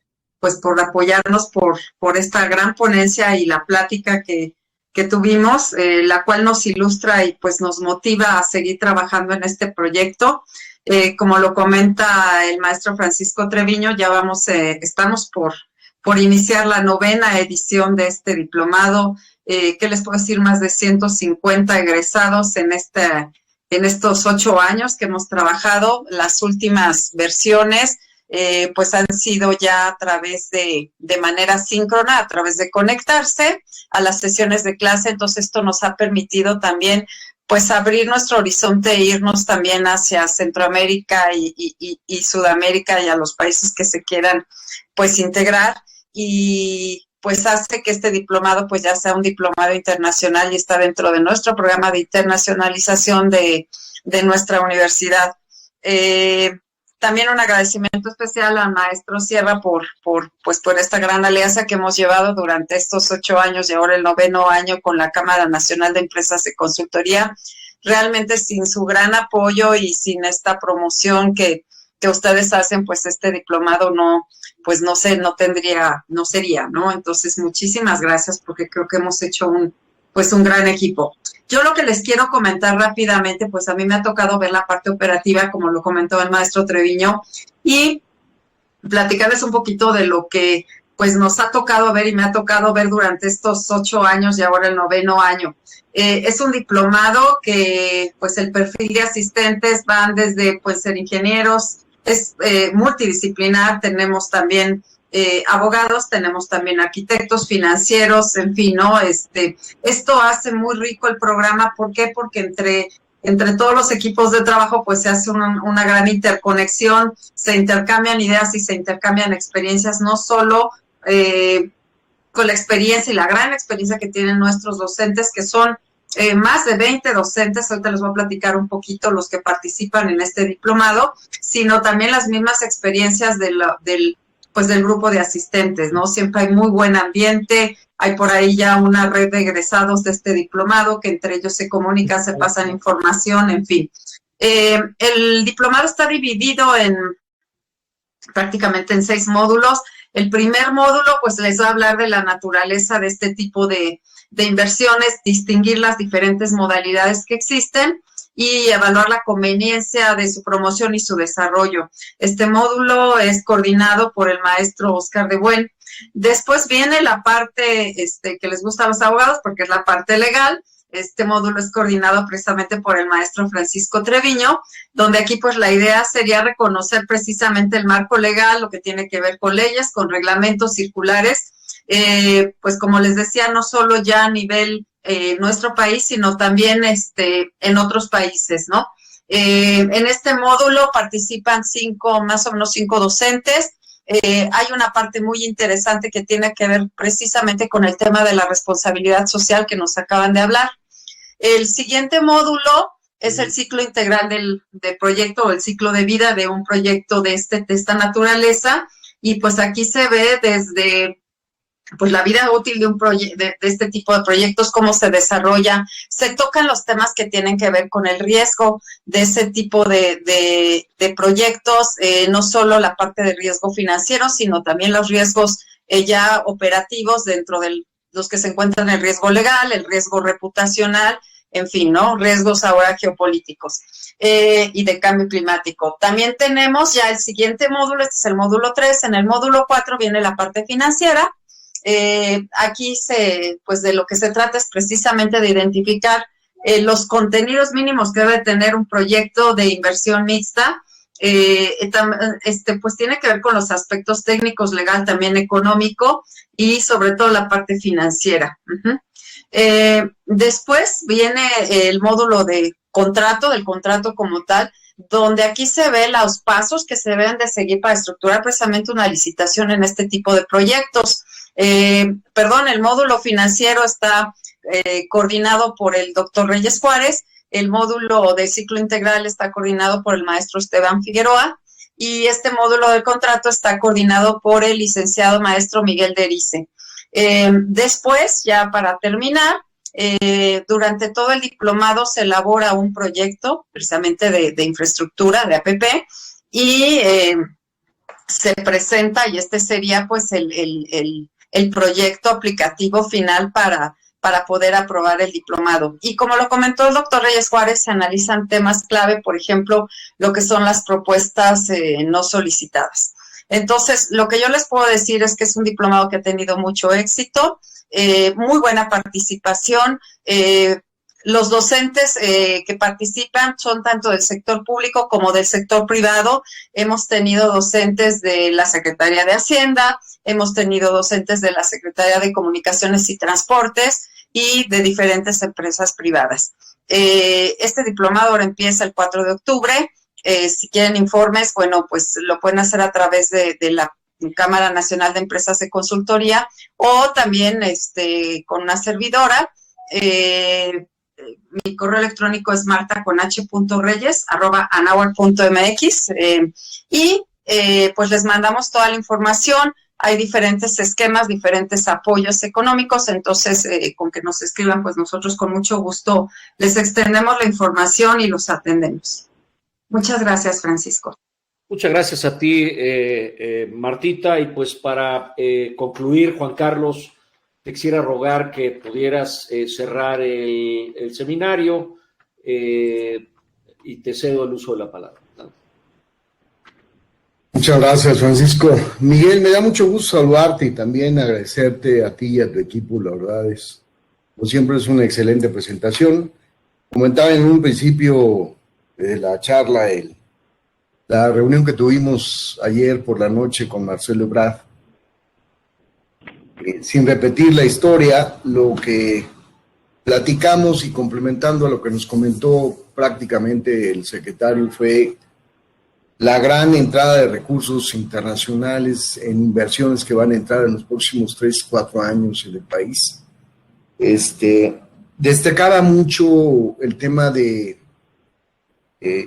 Speaker 6: apoyarnos por esta gran ponencia y la plática que tuvimos, la cual nos ilustra y pues nos motiva a seguir trabajando en este proyecto. Como lo comenta el maestro Francisco Treviño, ya estamos por iniciar la 9ª edición de este diplomado. ¿Qué les puedo decir? Más de 150 egresados en estos 8 años que hemos trabajado. Las últimas versiones pues han sido ya a través de manera síncrona, a través de conectarse a las sesiones de clase. Entonces esto nos ha permitido también pues abrir nuestro horizonte e irnos también hacia Centroamérica y Sudamérica y a los países que se quieran pues integrar, y pues hace que este diplomado pues ya sea un diplomado internacional y está dentro de nuestro programa de internacionalización de nuestra universidad. También un agradecimiento especial al maestro Sierra por esta gran alianza que hemos llevado durante estos 8 años y ahora el 9º año con la Cámara Nacional de Empresas de Consultoría. Realmente sin su gran apoyo y sin esta promoción que ustedes hacen, pues este diplomado no sería, ¿no? Entonces, muchísimas gracias porque creo que hemos hecho un gran equipo. Yo lo que les quiero comentar rápidamente, pues a mí me ha tocado ver la parte operativa, como lo comentó el maestro Treviño, y platicarles un poquito de lo que pues nos ha tocado ver y me ha tocado ver durante estos 8 años y ahora el 9º año. Es un diplomado que pues el perfil de asistentes van desde pues ser ingenieros, es multidisciplinar, tenemos también abogados, tenemos también arquitectos, financieros, en fin, ¿no? Esto hace muy rico el programa. ¿Por qué? Porque entre todos los equipos de trabajo pues se hace una gran interconexión, se intercambian ideas y se intercambian experiencias, no solo con la experiencia y la gran experiencia que tienen nuestros docentes, que son más de 20 docentes, ahorita les voy a platicar un poquito los que participan en este diplomado, sino también las mismas experiencias del grupo de asistentes, ¿no? Siempre hay muy buen ambiente, hay por ahí ya una red de egresados de este diplomado que entre ellos se comunican, se pasan información, en fin. El diplomado está dividido prácticamente en 6 módulos. El primer módulo, pues les va a hablar de la naturaleza de este tipo de inversiones, distinguir las diferentes modalidades que existen. y evaluar la conveniencia de su promoción y su desarrollo. Este módulo es coordinado por el maestro Oscar de Buen. Después viene la parte que les gusta a los abogados, porque es la parte legal. Este módulo es coordinado precisamente por el maestro Francisco Treviño, donde aquí pues la idea sería reconocer precisamente el marco legal, lo que tiene que ver con leyes, con reglamentos circulares, pues como les decía, no solo ya a nivel nuestro país, sino también en otros países, ¿no? En este módulo participan más o menos cinco docentes. Hay una parte muy interesante que tiene que ver precisamente con el tema de la responsabilidad social que nos acaban de hablar. El siguiente módulo es el ciclo integral del proyecto, o el ciclo de vida de un proyecto de esta naturaleza, y pues aquí se ve desde pues la vida útil de este tipo de proyectos, cómo se desarrolla, se tocan los temas que tienen que ver con el riesgo de ese tipo de proyectos, no solo la parte de riesgo financiero, sino también los riesgos ya operativos dentro de los que se encuentran el riesgo legal, el riesgo reputacional, en fin, ¿no? Riesgos ahora geopolíticos y de cambio climático. También tenemos ya el siguiente módulo, este es el módulo 3, en el módulo 4 viene la parte financiera. Aquí pues de lo que se trata es precisamente de identificar los contenidos mínimos que debe tener un proyecto de inversión mixta. Pues tiene que ver con los aspectos técnicos, legal, también económico y sobre todo la parte financiera. Después viene el módulo del contrato como tal, donde aquí se ve los pasos que se deben de seguir para estructurar precisamente una licitación en este tipo de proyectos. El módulo financiero está coordinado por el doctor Reyes Juárez, el módulo de ciclo integral está coordinado por el maestro Esteban Figueroa, y este módulo del contrato está coordinado por el licenciado maestro Miguel Derice. Después, ya para terminar, durante todo el diplomado se elabora un proyecto precisamente de infraestructura, de APP, y se presenta, y este sería pues el proyecto aplicativo final para poder aprobar el diplomado. Y como lo comentó el doctor Reyes Juárez, se analizan temas clave, por ejemplo, lo que son las propuestas no solicitadas. Entonces, lo que yo les puedo decir es que es un diplomado que ha tenido mucho éxito, muy buena participación. Los docentes que participan son tanto del sector público como del sector privado. Hemos tenido docentes de la Secretaría de Hacienda, hemos tenido docentes de la Secretaría de Comunicaciones y Transportes y de diferentes empresas privadas. Este diplomado ahora empieza el 4 de octubre. Si quieren informes, bueno, pues lo pueden hacer a través de la Cámara Nacional de Empresas de Consultoría, o también con una servidora. Mi correo electrónico es marta.reyes@anahuac.mx, y pues les mandamos toda la información. Hay diferentes esquemas, diferentes apoyos económicos, entonces con que nos escriban, pues nosotros con mucho gusto les extendemos la información y los atendemos. Muchas gracias, Francisco.
Speaker 2: Muchas gracias a ti, Martita, y pues para concluir, Juan Carlos, te quisiera rogar que pudieras cerrar el seminario y te cedo el uso de la palabra.
Speaker 4: Muchas gracias, Francisco. Miguel, me da mucho gusto saludarte y también agradecerte a ti y a tu equipo. La verdad es, como siempre, es una excelente presentación. Comentaba en un principio de la charla, la reunión que tuvimos ayer por la noche con Marcelo Ebrard. Sin repetir la historia, lo que platicamos y complementando a lo que nos comentó prácticamente el secretario fue la gran entrada de recursos internacionales en inversiones que van a entrar en los próximos 3-4 años en el país. Destacaba mucho el tema de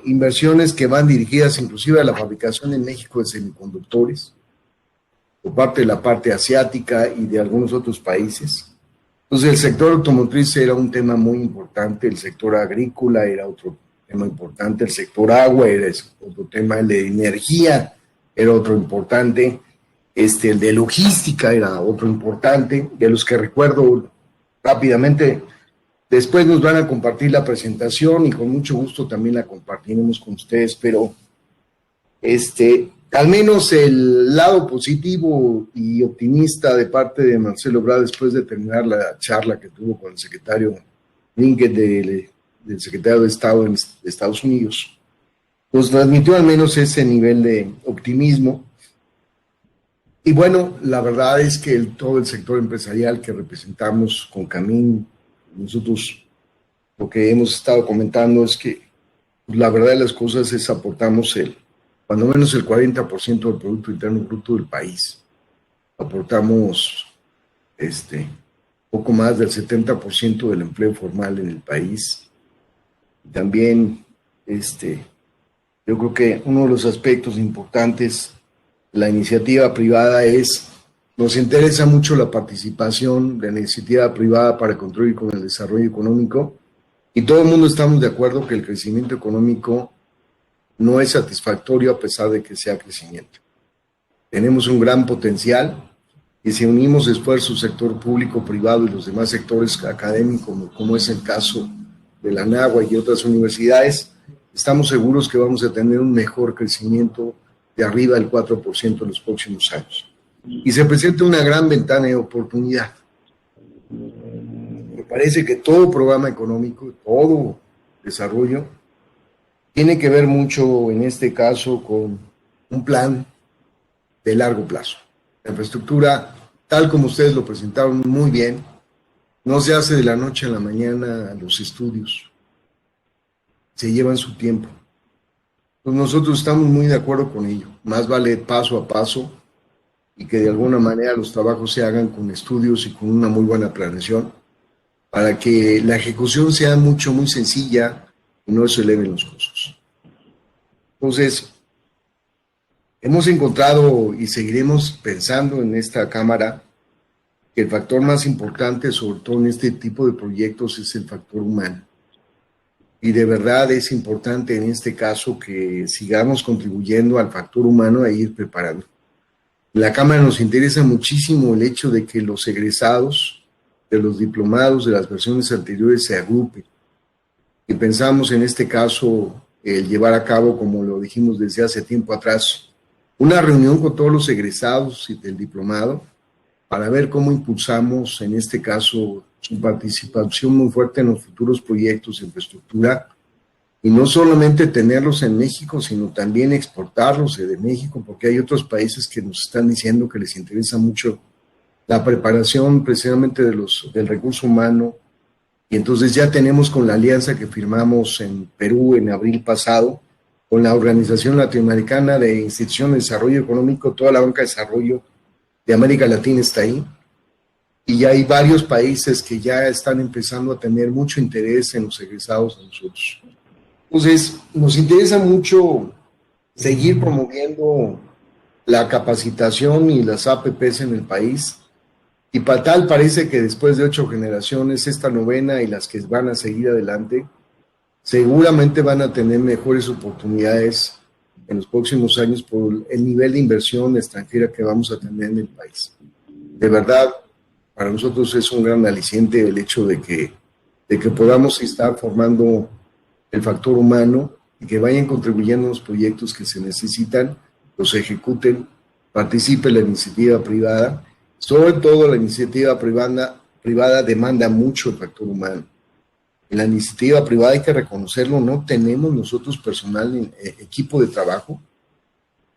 Speaker 4: inversiones que van dirigidas inclusive a la fabricación en México de semiconductores, por parte de la parte asiática y de algunos otros países. Entonces el sector automotriz era un tema muy importante, el sector agrícola era otro tema importante, el sector agua era otro tema, el de energía era otro importante, el de logística era otro importante, de los que recuerdo rápidamente, Después nos van a compartir la presentación y con mucho gusto también la compartiremos con ustedes, pero al menos el lado positivo y optimista de parte de Marcelo Ebrard después de terminar la charla que tuvo con el secretario Blinken del secretario de Estado de Estados Unidos, nos transmitió al menos ese nivel de optimismo. Y bueno, la verdad es que todo el sector empresarial que representamos con Camín, nosotros lo que hemos estado comentando es que la verdad de las cosas es aportamos cuando menos el 40% del Producto Interno Bruto del país. Aportamos poco más del 70% del empleo formal en el país. También yo creo que uno de los aspectos importantes de la iniciativa privada nos interesa mucho la participación de la iniciativa privada para contribuir con el desarrollo económico, y todo el mundo estamos de acuerdo que el crecimiento económico no es satisfactorio a pesar de que sea crecimiento. Tenemos un gran potencial y si unimos esfuerzos sector público, privado y los demás sectores académicos, como es el caso de la Anáhuac y otras universidades, estamos seguros que vamos a tener un mejor crecimiento de arriba del 4% en los próximos años. Y se presenta una gran ventana de oportunidad. Me parece que todo programa económico, todo desarrollo, tiene que ver mucho, en este caso, con un plan de largo plazo. La infraestructura, tal como ustedes lo presentaron muy bien, no se hace de la noche a la mañana a los estudios. Se llevan su tiempo. Pues nosotros estamos muy de acuerdo con ello. Más vale paso a paso y que de alguna manera los trabajos se hagan con estudios y con una muy buena planeación para que la ejecución sea muy sencilla y no se eleven los costos. Entonces, hemos encontrado y seguiremos pensando en esta Cámara que el factor más importante, sobre todo en este tipo de proyectos, es el factor humano. Y de verdad es importante en este caso que sigamos contribuyendo al factor humano a ir preparando. En la Cámara nos interesa muchísimo el hecho de que los egresados de los diplomados de las versiones anteriores se agrupen. Y pensamos en este caso el llevar a cabo, como lo dijimos desde hace tiempo atrás, una reunión con todos los egresados del diplomado para ver cómo impulsamos, en este caso, su participación muy fuerte en los futuros proyectos de infraestructura, y no solamente tenerlos en México, sino también exportarlos de México, porque hay otros países que nos están diciendo que les interesa mucho la preparación precisamente del recurso humano. Y entonces ya tenemos con la alianza que firmamos en Perú en abril pasado, con la Organización Latinoamericana de Instituciones de Desarrollo Económico, toda la banca de desarrollo de América Latina está ahí. Y ya hay varios países que ya están empezando a tener mucho interés en los egresados de nosotros. Entonces, nos interesa mucho seguir promoviendo la capacitación y las APPs en el país. Y para tal parece que después de 8 generaciones, esta novena y las que van a seguir adelante, seguramente van a tener mejores oportunidades en los próximos años por el nivel de inversión extranjera que vamos a tener en el país. De verdad, para nosotros es un gran aliciente el hecho de que podamos estar formando el factor humano y que vayan contribuyendo a los proyectos que se necesitan, los ejecuten, participe la iniciativa privada. Sobre todo la iniciativa privada demanda mucho el factor humano. En la iniciativa privada hay que reconocerlo, no tenemos nosotros personal, equipo de trabajo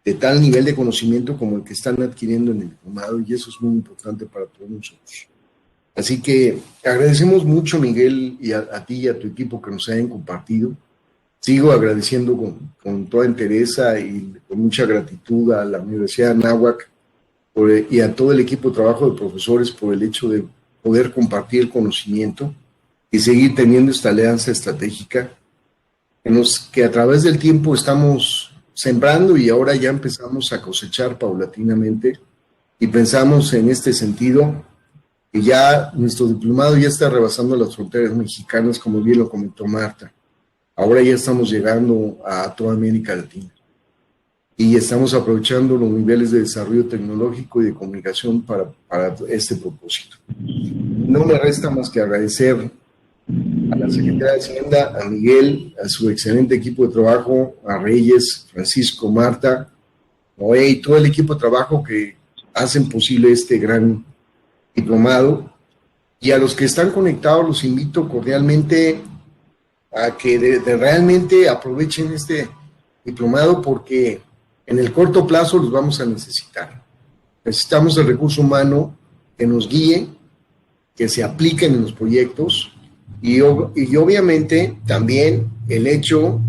Speaker 4: de tal nivel de conocimiento como el que están adquiriendo en el diplomado, y eso es muy importante para todos nosotros. Así que agradecemos mucho, Miguel, y a ti y a tu equipo que nos hayan compartido. Sigo agradeciendo con toda entereza y con mucha gratitud a la Universidad de Anáhuac y a todo el equipo de trabajo de profesores por el hecho de poder compartir el conocimiento y seguir teniendo esta alianza estratégica que a través del tiempo estamos sembrando y ahora ya empezamos a cosechar paulatinamente, y pensamos en este sentido que ya nuestro diplomado ya está rebasando las fronteras mexicanas, como bien lo comentó Marta. Ahora ya estamos llegando a toda América Latina y estamos aprovechando los niveles de desarrollo tecnológico y de comunicación para este propósito. No me resta más que agradecer la Secretaría de Hacienda, a Miguel, a su excelente equipo de trabajo, a Reyes, Francisco, Marta, Noé y todo el equipo de trabajo que hacen posible este gran diplomado. Y a los que están conectados los invito cordialmente a que realmente aprovechen este diplomado, porque en el corto plazo los vamos a necesitar. Necesitamos el recurso humano que nos guíe, que se apliquen en los proyectos y obviamente también el hecho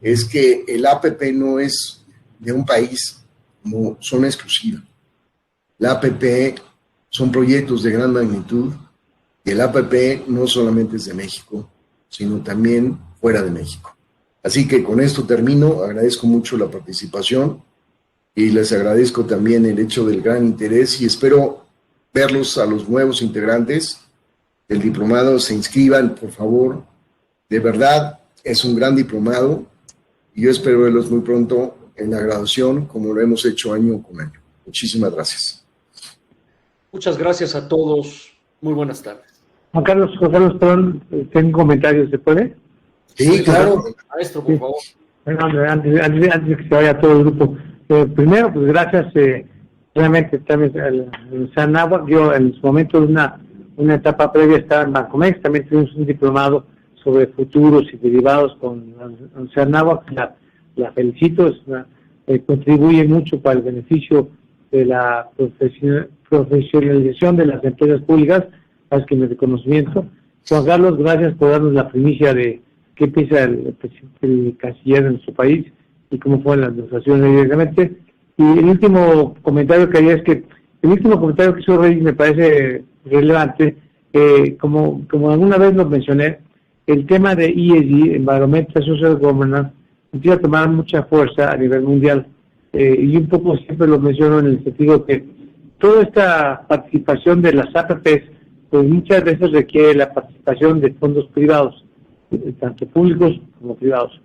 Speaker 4: es que el APP no es de un país como zona exclusiva. El APP son proyectos de gran magnitud y el APP no solamente es de México, sino también fuera de México. Así que con esto termino, agradezco mucho la participación y les agradezco también el hecho del gran interés y espero verlos a los nuevos integrantes del diplomado. Se inscriban, por favor, de verdad es un gran diplomado y yo espero verlos muy pronto en la graduación como lo hemos hecho año con año. Muchísimas gracias.
Speaker 2: Muchas gracias a todos, muy buenas tardes.
Speaker 3: Juan Carlos, perdón, tengo un comentario, ¿se puede?
Speaker 4: Sí, claro.
Speaker 2: Maestro, por favor.
Speaker 3: Bueno, antes de que se vaya todo el grupo. Primero, pues gracias, realmente también el Sanáhuac, yo en su momento de una etapa previa estaba en Bancomex, también tuvimos un diplomado sobre futuros y derivados con Sanáhuac, la felicito, contribuye mucho para el beneficio de la profesionalización de las empresas públicas, más que mi reconocimiento. Juan Carlos, gracias por darnos la primicia de qué piensa el canciller de nuestro país y cómo fueron las negociaciones directamente. Y el último comentario que haría es que el último comentario que hizo Reyes me parece relevante. Como alguna vez lo mencioné, el tema de ESG, Environmental Social Governance, empieza a tomar mucha fuerza a nivel mundial. Y un poco siempre lo menciono en el sentido que toda esta participación de las APPs, pues muchas veces requiere la participación de fondos privados, tanto públicos como privados.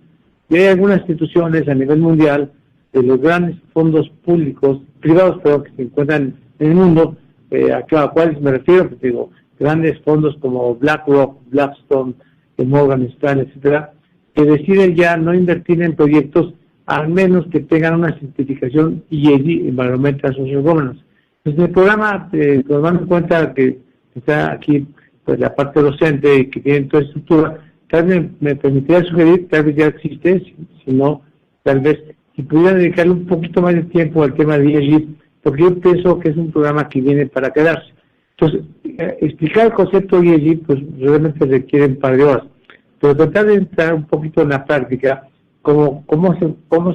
Speaker 3: Y hay algunas instituciones a nivel mundial, de los grandes fondos privados, que se encuentran en el mundo, a cuáles me refiero, pues digo, grandes fondos como BlackRock, Blackstone, Morgan Stanley, etcétera, que deciden ya no invertir en proyectos al menos que tengan una certificación ESG, Environmental Social Governance. Entonces, el programa, tomando en cuenta que está aquí pues la parte docente y que tiene toda estructura, tal vez me permitiría sugerir, tal vez ya existe, si no, tal vez si pudiera dedicarle un poquito más de tiempo al tema de ESG, porque yo pienso que es un programa que viene para quedarse. Entonces, explicar el concepto de ESG, pues realmente requiere un par de horas, pero tratar de entrar un poquito en la práctica, cómo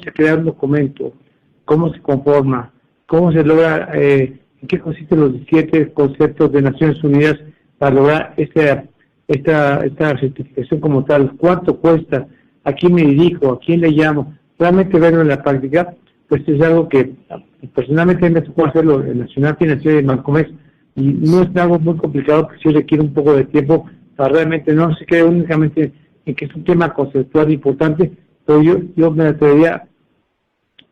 Speaker 3: se crea un documento, cómo se conforma, cómo se logra, en qué consisten los 17 conceptos de Naciones Unidas para lograr esta certificación como tal, cuánto cuesta, a quién me dirijo, a quién le llamo, realmente verlo en la práctica, pues es algo que personalmente me tocó hacerlo en Nacional Financiera de Bancomex y no es algo muy complicado, pero sí requiere un poco de tiempo para realmente no se quede únicamente en que es un tema conceptual importante, pero yo me atrevería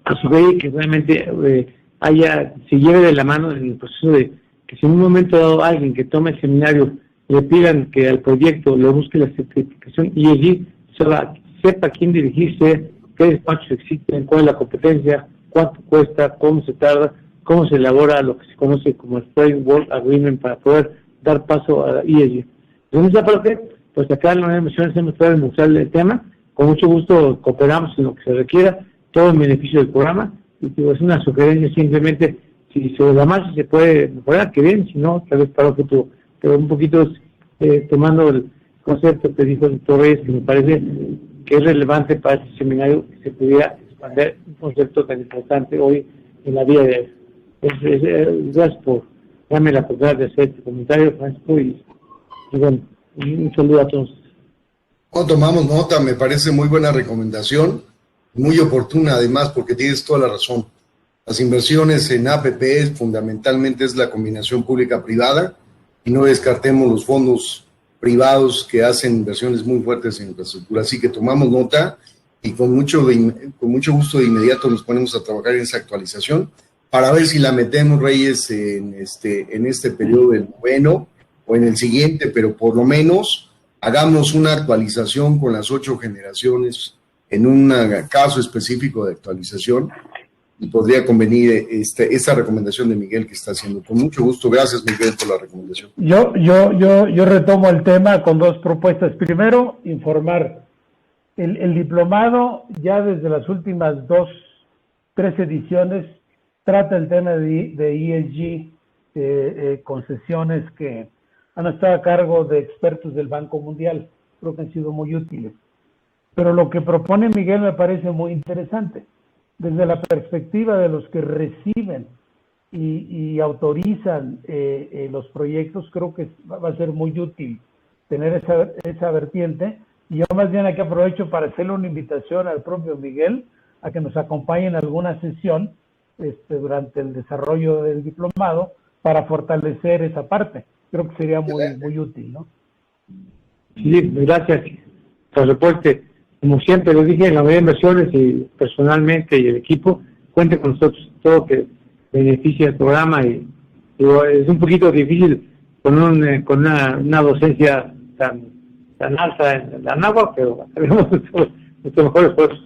Speaker 3: a sugerir que realmente se lleve de la mano en el proceso de que si en un momento dado alguien que tome el seminario le pidan que al proyecto le busque la certificación ESG, sepa a quién dirigirse, qué despachos existen, cuál es la competencia, cuánto cuesta, cómo se tarda, cómo se elabora lo que se conoce como el Framework Agreement para poder dar paso a la ESG. En esa parte, pues acá en la Universidad hemos tratado de mostrar el tema, con mucho gusto cooperamos en lo que se requiera, todo en beneficio del programa, y es una sugerencia simplemente, si sobre la marcha se puede mejorar, que bien, si no, tal vez para el futuro, pero un poquito tomando el concepto que dijo el doctor Reyes, que me parece que es relevante para este seminario que se pudiera expandir un concepto tan importante hoy en la vida de él. Gracias por darme la oportunidad de hacer este comentario, Francisco, y bueno, un saludo a todos.
Speaker 4: No, tomamos nota, me parece muy buena recomendación, muy oportuna además, porque tienes toda la razón. Las inversiones en APP fundamentalmente es la combinación pública-privada y no descartemos los fondos privados que hacen inversiones muy fuertes en infraestructura. Así que tomamos nota y con mucho gusto de inmediato nos ponemos a trabajar en esa actualización para ver si la metemos, Reyes, en este periodo del noveno o en el siguiente, pero por lo menos hagamos una actualización con las 8 generaciones en un caso específico de actualización, y podría convenir esta recomendación de Miguel que está haciendo. Con mucho gusto. Gracias, Miguel, por la recomendación.
Speaker 3: Yo retomo el tema con 2 propuestas. Primero, informar. El diplomado ya desde las últimas 3 ediciones trata el tema de ESG, concesiones que han estado a cargo de expertos del Banco Mundial. Creo que han sido muy útiles. Pero lo que propone Miguel me parece muy interesante. Desde la perspectiva de los que reciben y autorizan los proyectos, creo que va a ser muy útil tener esa vertiente. Y yo más bien aquí aprovecho para hacerle una invitación al propio Miguel a que nos acompañe en alguna sesión durante el desarrollo del diplomado para fortalecer esa parte. Creo que sería muy útil, ¿no?
Speaker 7: Sí, gracias por el reporte. Como siempre lo dije, en la mayoría de inversiones y personalmente y el equipo, cuente con nosotros todo que beneficie el programa. Y es un poquito difícil con una docencia tan alta en la náhuatl, pero haremos nuestro mejor esfuerzo.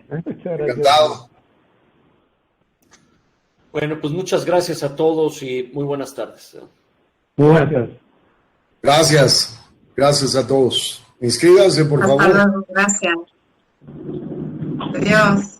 Speaker 4: Encantado.
Speaker 2: Bueno, pues muchas gracias a todos y muy buenas tardes.
Speaker 7: Muy buenas tardes.
Speaker 4: Gracias a todos. Inscríbanse, por favor.
Speaker 6: Hasta luego, gracias. Adiós.